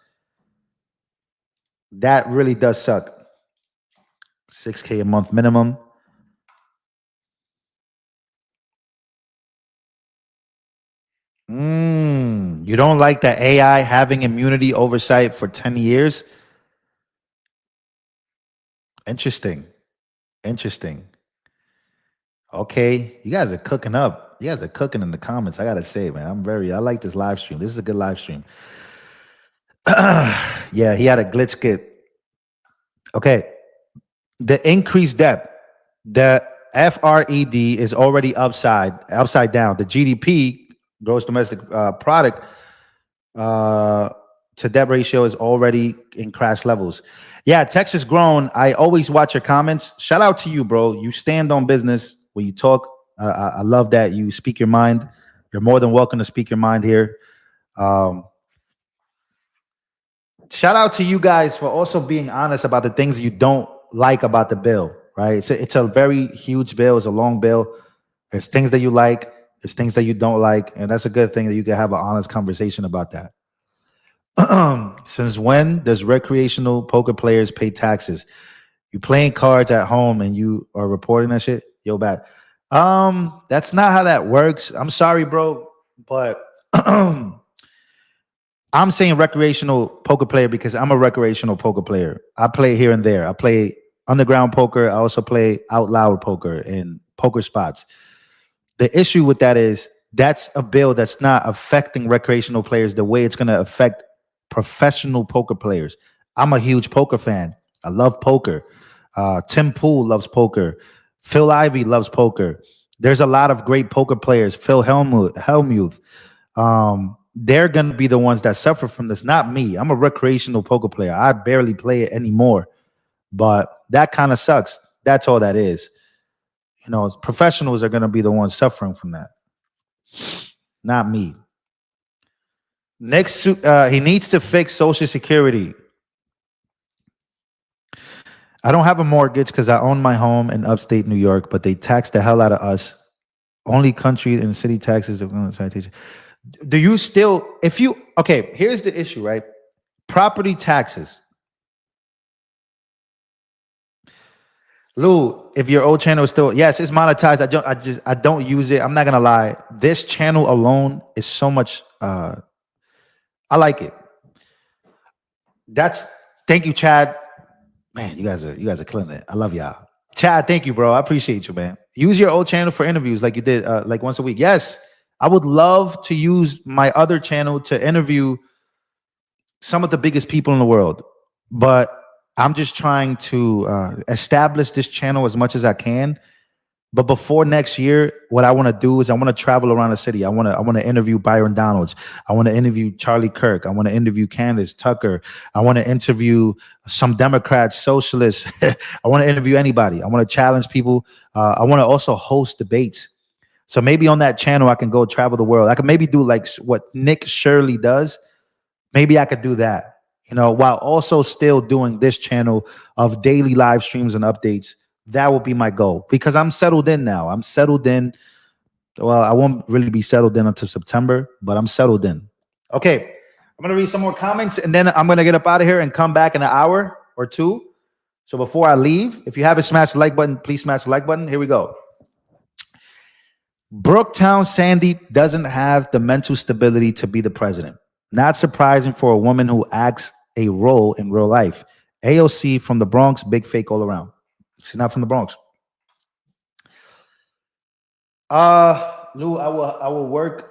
That really does suck. $6,000 a month minimum. You don't like the AI having immunity oversight for 10 years? Interesting. Okay, you guys are cooking up. You guys are cooking in the comments. I gotta say, man, I like this live stream. This is a good live stream. Yeah, he had a glitch kit. Okay. The increased debt, the FRED is already upside down. The GDP, gross domestic product, to debt ratio is already in crash levels. Yeah, Texas grown. I always watch your comments. Shout out to you, bro. You stand on business when you talk. I love that you speak your mind. You're more than welcome to speak your mind here. Shout out to you guys for also being honest about the things you don't like about the bill, right? It's a very huge bill. It's a long bill. There's things that you like. There's things that you don't like. And that's a good thing that you can have an honest conversation about that. Since when does recreational poker players pay taxes? You playing cards at home and you are reporting that shit? Yo, bad. That's not how that works. I'm sorry, bro, but I'm saying recreational poker player because I'm a recreational poker player. I play here and there. I play underground poker. I also play out loud poker in poker spots. The issue with that is that's a bill that's not affecting recreational players the way it's going to affect professional poker players. I'm a huge poker fan. I love poker. Tim Pool loves poker. Phil Ivey loves poker. There's a lot of great poker players. Phil Hellmuth. They're going to be the ones that suffer from this, not me. I'm a recreational poker player. I barely play it anymore. But that kind of sucks. That's all that is. You know, professionals are going to be the ones suffering from that. Not me. Next, he needs to fix Social Security. I don't have a mortgage because I own my home in upstate New York, but they tax the hell out of us. Only country in city taxes. Do you still, okay, here's the issue, right? Property taxes. Lou, if your old channel is still, yes, it's monetized. I don't use it. I'm not gonna lie. This channel alone is so much. I like it. Thank you, Chad. Man, you guys are killing it. I love y'all. Chad, thank you, bro. I appreciate you, man. Use your old channel for interviews like you did, like once a week. Yes, I would love to use my other channel to interview some of the biggest people in the world, but I'm just trying to establish this channel as much as I can. But before next year, what I want to do is I want to travel around the city. I want to interview Byron Donalds. I want to interview Charlie Kirk. I want to interview Candace Tucker. I want to interview some Democrats, socialists. I want to interview anybody. I want to challenge people. I want to also host debates. So maybe on that channel, I can go travel the world. I can maybe do like what Nick Shirley does. Maybe I could do that, you know, while also still doing this channel of daily live streams and updates. That will be my goal because I'm settled in now. I'm settled in. Well, I won't really be settled in until September, but I'm settled in. Okay, I'm going to read some more comments and then I'm going to get up out of here and come back in an hour or two. So before I leave, if you haven't smashed the like button, please smash the like button. Here we go. Brooktown Sandy doesn't have the mental stability to be the president. Not surprising for a woman who acts a role in real life. AOC from the Bronx, big fake all around. She's not from the Bronx. Lou, I will work.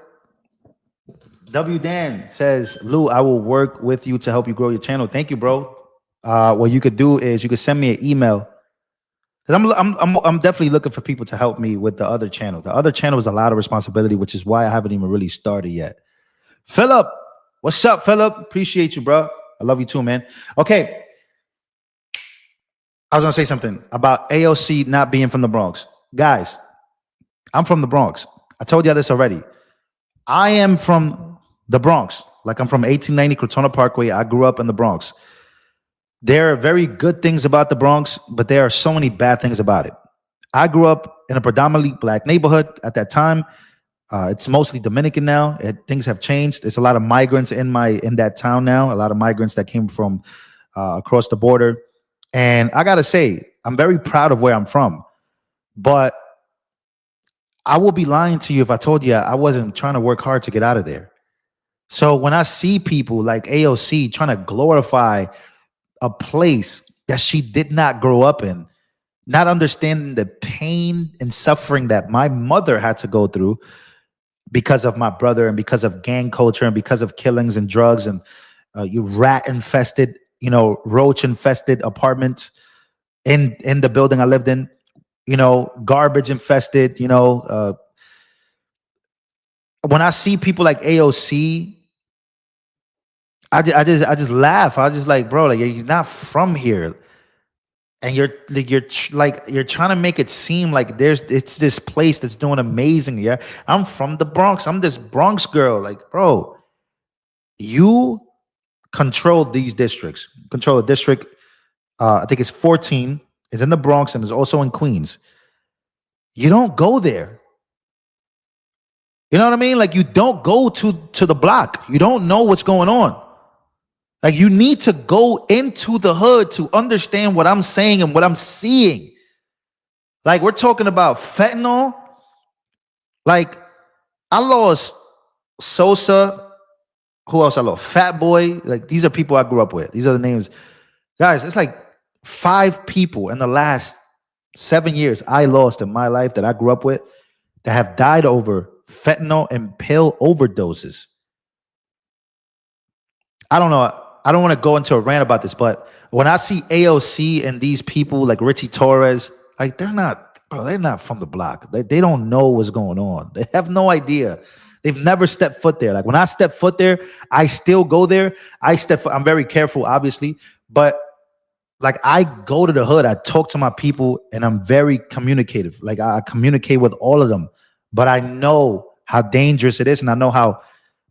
W Dan says, Lou, I will work with you to help you grow your channel. Thank you, bro. What you could do is you could send me an email. I'm definitely looking for people to help me with the other channel. The other channel is a lot of responsibility, which is why I haven't even really started yet. Philip, what's up, Philip? Appreciate you, bro. I love you too, man. Okay. I was gonna say something about AOC not being from the Bronx. Guys, I'm from the Bronx. I told you this already. I am from the Bronx. Like I'm from 1890 Crotona Parkway. I grew up in the Bronx. There are very good things about the Bronx, but there are so many bad things about it. I grew up in a predominantly black neighborhood at that time. It's mostly Dominican now. Things have changed. There's a lot of migrants in that town now. A lot of migrants that came from across the border. And I gotta say, I'm very proud of where I'm from. But I will be lying to you if I told you I wasn't trying to work hard to get out of there. So when I see people like AOC trying to glorify a place that she did not grow up in, not understanding the pain and suffering that my mother had to go through because of my brother and because of gang culture and because of killings and drugs and you rat infested, roach infested apartments in the building I lived in, garbage infested, when I see people like AOC, I just laugh. I just like, bro, like you're not from here, and you're trying to make it seem like it's this place that's doing amazing. Yeah, I'm from the Bronx. I'm this Bronx girl. Like, bro, you control these districts. Control a district. I think it's 14. It's in the Bronx and it's also in Queens. You don't go there. You know what I mean? Like you don't go to the block. You don't know what's going on. Like you need to go into the hood to understand what I'm saying and what I'm seeing. Like we're talking about fentanyl. Like I lost Sosa. Who else I lost? Fat Boy. Like these are people I grew up with. These are the names. Guys, it's like 5 people in the last 7 years I lost in my life that I grew up with that have died over fentanyl and pill overdoses. I don't know. I don't want to go into a rant about this, but when I see AOC and these people like Richie Torres, like they're not from the block. They don't know what's going on. They have no idea. They've never stepped foot there. Like when I step foot there, I still go there. I'm very careful, obviously, but like I go to the hood, I talk to my people, and I'm very communicative. Like I communicate with all of them, but I know how dangerous it is, and I know how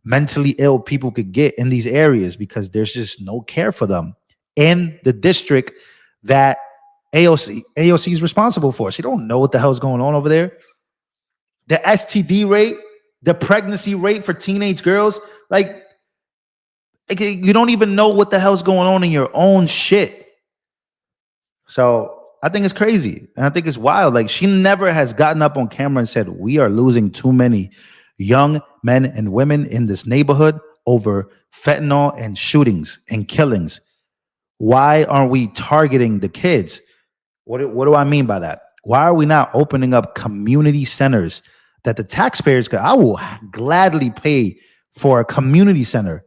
mentally ill people could get in these areas because there's just no care for them in the district that AOC is responsible for. She don't know what the hell's going on over there. The STD rate, the pregnancy rate for teenage girls, like you don't even know what the hell's going on in your own shit. So I think it's crazy and I think it's wild. Like she never has gotten up on camera and said, we are losing too many young men and women in this neighborhood over fentanyl and shootings and killings. Why aren't we targeting the kids? What do I mean by that? Why are we not opening up community centers that the taxpayers could? I will gladly pay for a community center.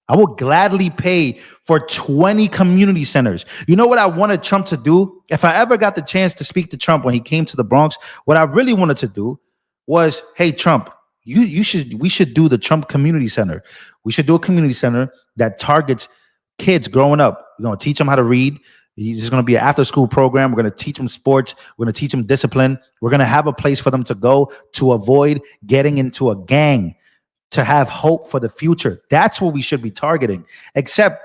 I will gladly pay for 20 community centers. You know what I wanted Trump to do? If I ever got the chance to speak to Trump when he came to the Bronx, what I really wanted to do was, hey, Trump, we should do the Trump Community Center. We should do a community center that targets kids growing up. We're going to teach them how to read. There's going to be an after-school program. We're going to teach them sports. We're going to teach them discipline. We're going to have a place for them to go to avoid getting into a gang, to have hope for the future. That's what we should be targeting. Except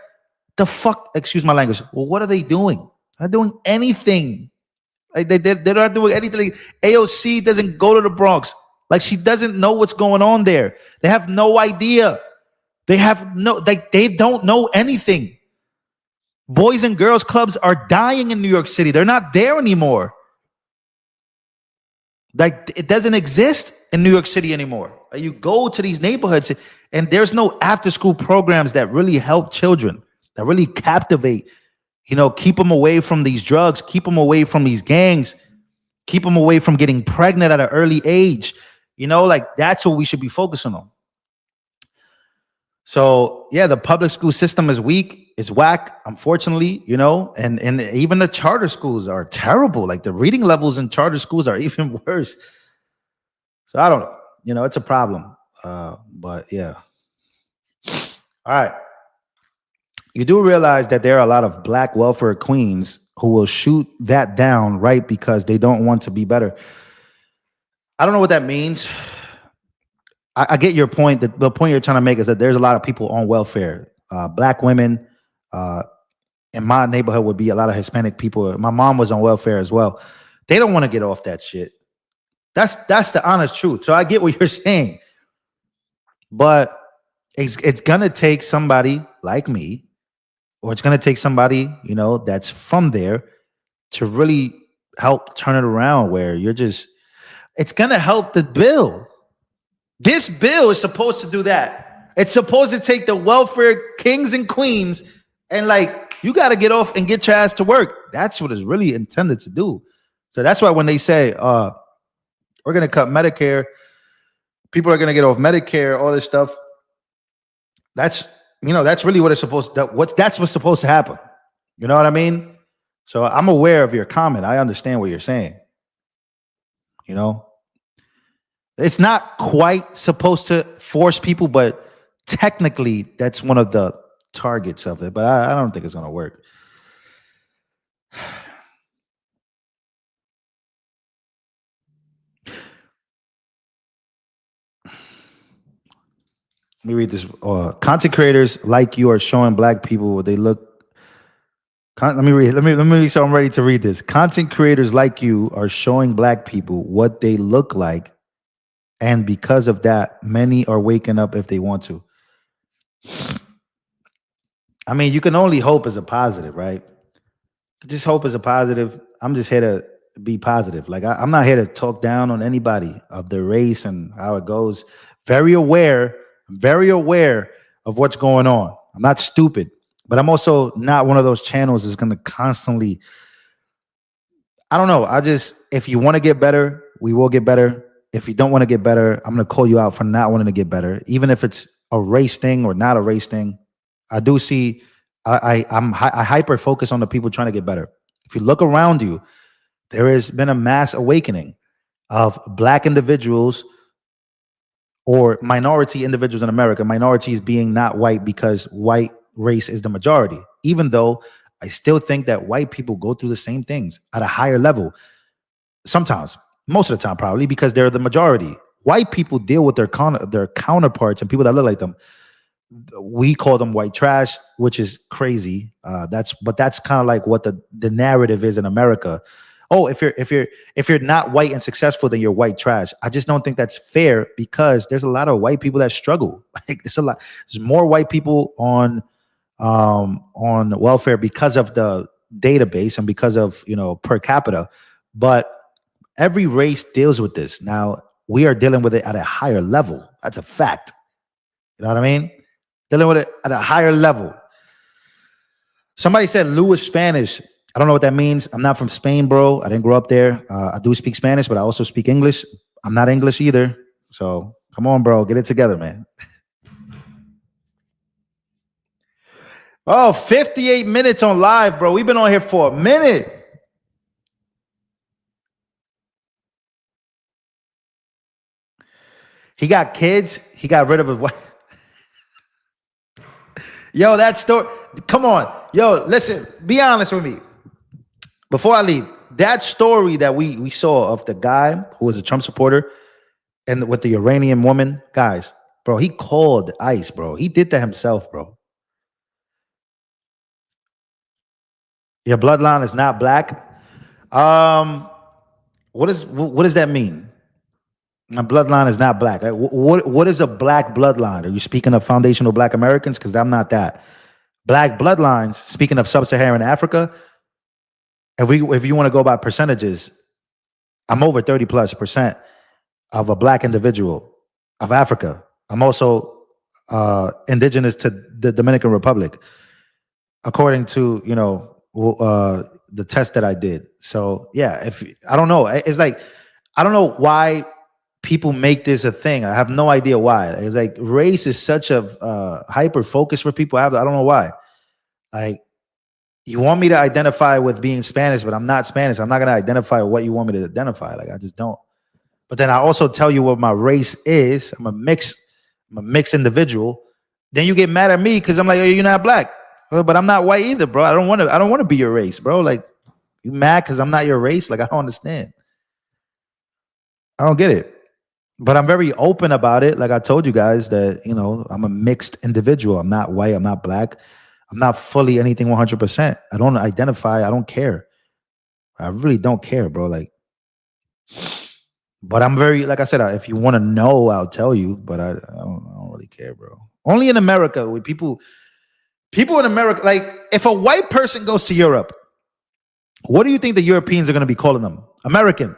excuse my language. Well, what are they doing? They're not doing anything. Like they're not doing anything. AOC doesn't go to the Bronx. Like she doesn't know what's going on there. They have no idea. They don't know anything. Boys and girls clubs are dying in New York City. They're not there anymore. Like it doesn't exist in New York City anymore. You go to these neighborhoods And there's no after school programs that really help children, that really captivate, keep them away from these drugs, keep them away from these gangs, keep them away from getting pregnant at an early age. That's what we should be focusing on. So yeah, the public school system is weak, it's whack, unfortunately, and even the charter schools are terrible. Like the reading levels in charter schools are even worse. So I don't know, it's a problem. But yeah. All right. You do realize that there are a lot of black welfare queens who will shoot that down, right? Because they don't want to be better. I don't know what that means. I get your point. The point you're trying to make is that there's a lot of people on welfare. Black women in my neighborhood would be a lot of Hispanic people. My mom was on welfare as well. They don't want to get off that shit. That's the honest truth. So I get what you're saying. But it's going to take somebody like me, or it's going to take somebody, that's from there to really help turn it around where it's going to help the bill. This bill is supposed to do that. It's supposed to take the welfare kings and queens and you got to get off and get your ass to work. That's what it's really intended to do. So that's why when they say, we're going to cut Medicare, people are going to get off Medicare, all this stuff. That's really what it's supposed to, that's what's supposed to happen. You know what I mean? So I'm aware of your comment. I understand what you're saying. It's not quite supposed to force people, but technically that's one of the targets of it. But I don't think it's going to work. Let me read this. Content creators like you are showing black people what they look. Let me read. Let me. So I'm ready to read this. Content creators like you are showing black people what they look like, and because of that, many are waking up if they want to. I mean, you can only hope as a positive, right? Just hope as a positive. I'm just here to be positive. I'm not here to talk down on anybody of their race and how it goes. I'm very aware of what's going on. I'm not stupid, but I'm also not one of those channels that's going to constantly, I don't know. If you want to get better, we will get better. If you don't want to get better, I'm going to call you out for not wanting to get better. Even if it's a race thing or not a race thing, I do see, I hyper focus on the people trying to get better. If you look around you, there has been a mass awakening of black individuals or minority individuals in America, minorities being not white because white race is the majority, even though I still think that white people go through the same things at a higher level. Sometimes, most of the time, probably because they're the majority. White people deal with their counterparts and people that look like them. We call them white trash, which is crazy. That's kind of like what the narrative is in America. Oh, if you're not white and successful, then you're white trash. I just don't think that's fair because there's a lot of white people that struggle. There's more white people on welfare because of the database and because of per capita. But every race deals with this. Now we are dealing with it at a higher level. That's a fact. You know what I mean? Dealing with it at a higher level. Somebody said Louis Spanish. I don't know what that means. I'm not from Spain, bro. I didn't grow up there. I do speak Spanish, but I also speak English. I'm not English either. So come on, bro. Get it together, man. Oh, 58 minutes on live, bro. We've been on here for a minute. He got kids. He got rid of his wife. Yo, that story. Come on. Yo, listen. Be honest with me. Before I leave, that story that we saw of the guy who was a Trump supporter and with the Iranian woman, guys, bro, he called ICE, bro. He did that himself, bro. Your bloodline is not black. What does that mean? My bloodline is not black. What is a black bloodline? Are you speaking of foundational black Americans? Because I'm not that. Black bloodlines, speaking of sub-Saharan Africa, if you want to go by percentages, I'm over 30+% of a black individual of Africa. I'm also indigenous to the Dominican Republic, according to the test that I did. So yeah, if I don't know, it's like I don't know why people make this a thing. I have no idea why. It's like race is such a hyper focus for people. I don't know why. Like, you want me to identify with being Spanish, but I'm not Spanish. I'm not going to identify with what you want me to identify. Like, I just don't. But then I also tell you what my race is. I'm a mixed individual. Then you get mad at me because I'm like, oh, you're not black. But I'm not white either, bro. I don't want to be your race, bro. Like, you mad because I'm not your race? Like, I don't understand. I don't get it. But I'm very open about it. Like I told you guys that, I'm a mixed individual. I'm not white. I'm not black. I'm not fully anything 100%. I don't identify. I don't care. I really don't care, bro. Like, but I'm very, like I said, if you want to know, I'll tell you. But I don't really care, bro. Only in America, with people in America, like if a white person goes to Europe, what do you think the Europeans are going to be calling them? American.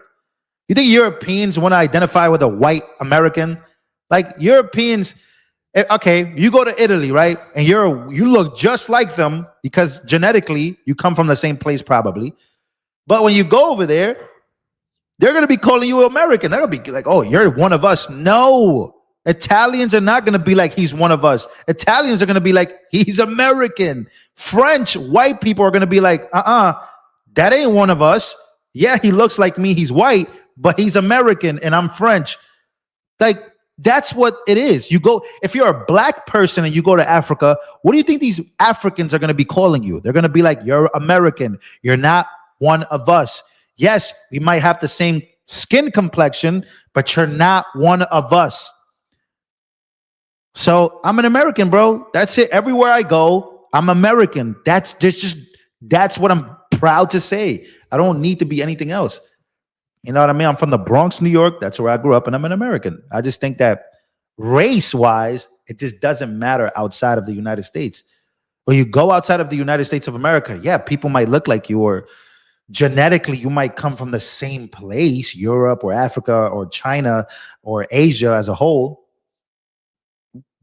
You think Europeans want to identify with a white American? Like Europeans. Okay, you go to Italy, right? And you look just like them because genetically you come from the same place probably. But when you go over there, they're going to be calling you American. They're going to be like, oh, you're one of us. No, Italians are not going to be like he's one of us. Italians are going to be like he's American. French, white people are going to be like, that ain't one of us. Yeah, he looks like me. He's white, but he's American and I'm French. Like, that's what it is. You go, if you're a black person and you go to Africa, what do you think these Africans are going to be calling you? They're going to be like, you're American. You're not one of us. Yes, we might have the same skin complexion, but you're not one of us. So I'm an American, bro. That's it. Everywhere I go, I'm American. That's what I'm proud to say. I don't need to be anything else. You know what I mean? I'm from the Bronx, New York. That's where I grew up, and I'm an American. I just think that race-wise, it just doesn't matter outside of the United States. When you go outside of the United States of America, yeah, people might look like you, or genetically, you might come from the same place, Europe or Africa or China or Asia as a whole,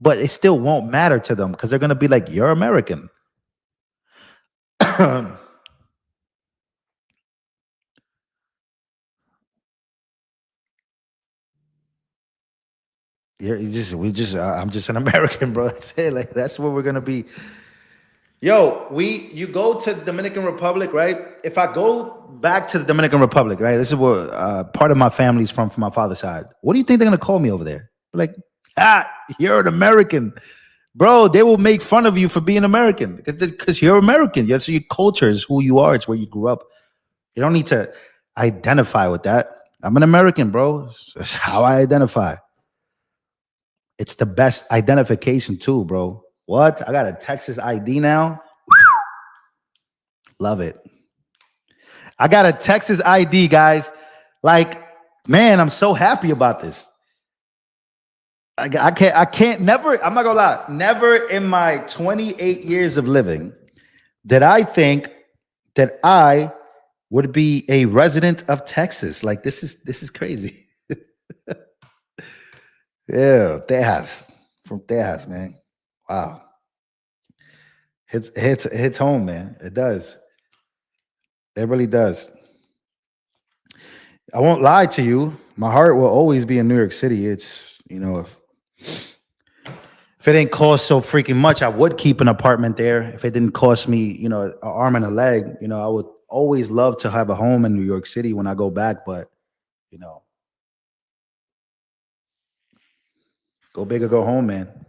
but it still won't matter to them because they're going to be like, you're American. I'm just an American, bro. That's it. Like, that's what we're gonna be. Yo, you go to the Dominican Republic, right? If I go back to the Dominican Republic, right? This is where part of my family's from my father's side. What do you think they're gonna call me over there? Like, you're an American, bro. They will make fun of you for being American because you're American. Yes, your culture is who you are. It's where you grew up. You don't need to identify with that. I'm an American, bro. That's how I identify. It's the best identification too, bro. What? I got a Texas ID now. Love it. I got a Texas ID, guys. Like, man, I'm so happy about this. I'm not gonna lie. Never in my 28 years of living did I think that I would be a resident of Texas. Like, this is crazy. Yeah, Tejas. From Tejas, man. Wow. Hits home, man. It does. It really does. I won't lie to you. My heart will always be in New York City. It's, if it didn't cost so freaking much, I would keep an apartment there. If it didn't cost me, an arm and a leg, I would always love to have a home in New York City when I go back, but, go big or go home, man.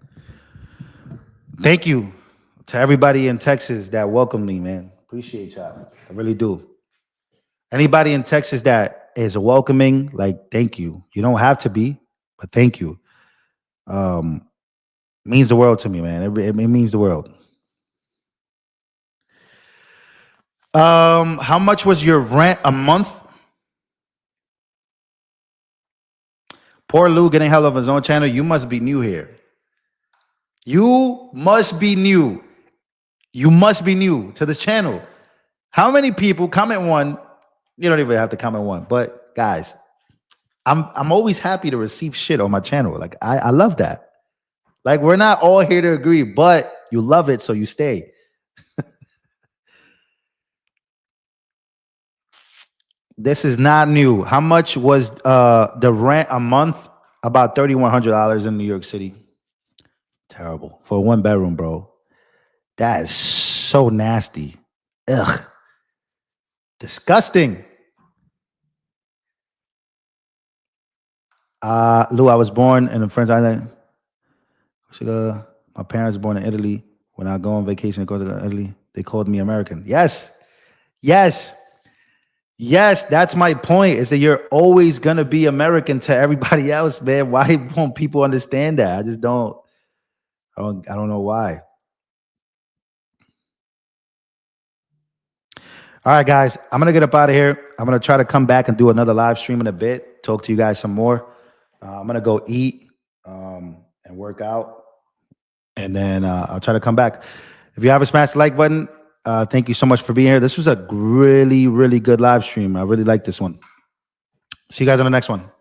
Thank you to everybody in Texas that welcomed me, man. Appreciate y'all. I really do. Anybody in Texas that is welcoming, like, thank you. You don't have to be, but thank you. Means the world to me, man. It means the world. How much was your rent a month? Poor Lou getting hell of his own channel. You must be new here. You must be new. You must be new to this channel. How many people comment one? You don't even have to comment one, but guys, I'm always happy to receive shit on my channel. Like, I love that. Like, we're not all here to agree, but you love it, so you stay. This is not new. How much was the rent a month? About $3,100 in New York City. Terrible. For a 1-bedroom, bro. That is so nasty. Ugh. Disgusting. Lou, I was born in the French island. My parents were born in Italy. When I go on vacation to Italy, they called me American. Yes. Yes. Yes, that's my point. Is that you're always gonna be American to everybody else, man. Why won't people understand that? I just don't. I don't know why. All right, guys. I'm gonna get up out of here. I'm gonna try to come back and do another live stream in a bit. Talk to you guys some more. I'm gonna go eat and work out, and then I'll try to come back. If you haven't smashed the like button, thank you so much for being here. This was a really, really good live stream. I really like this one. See you guys on the next one.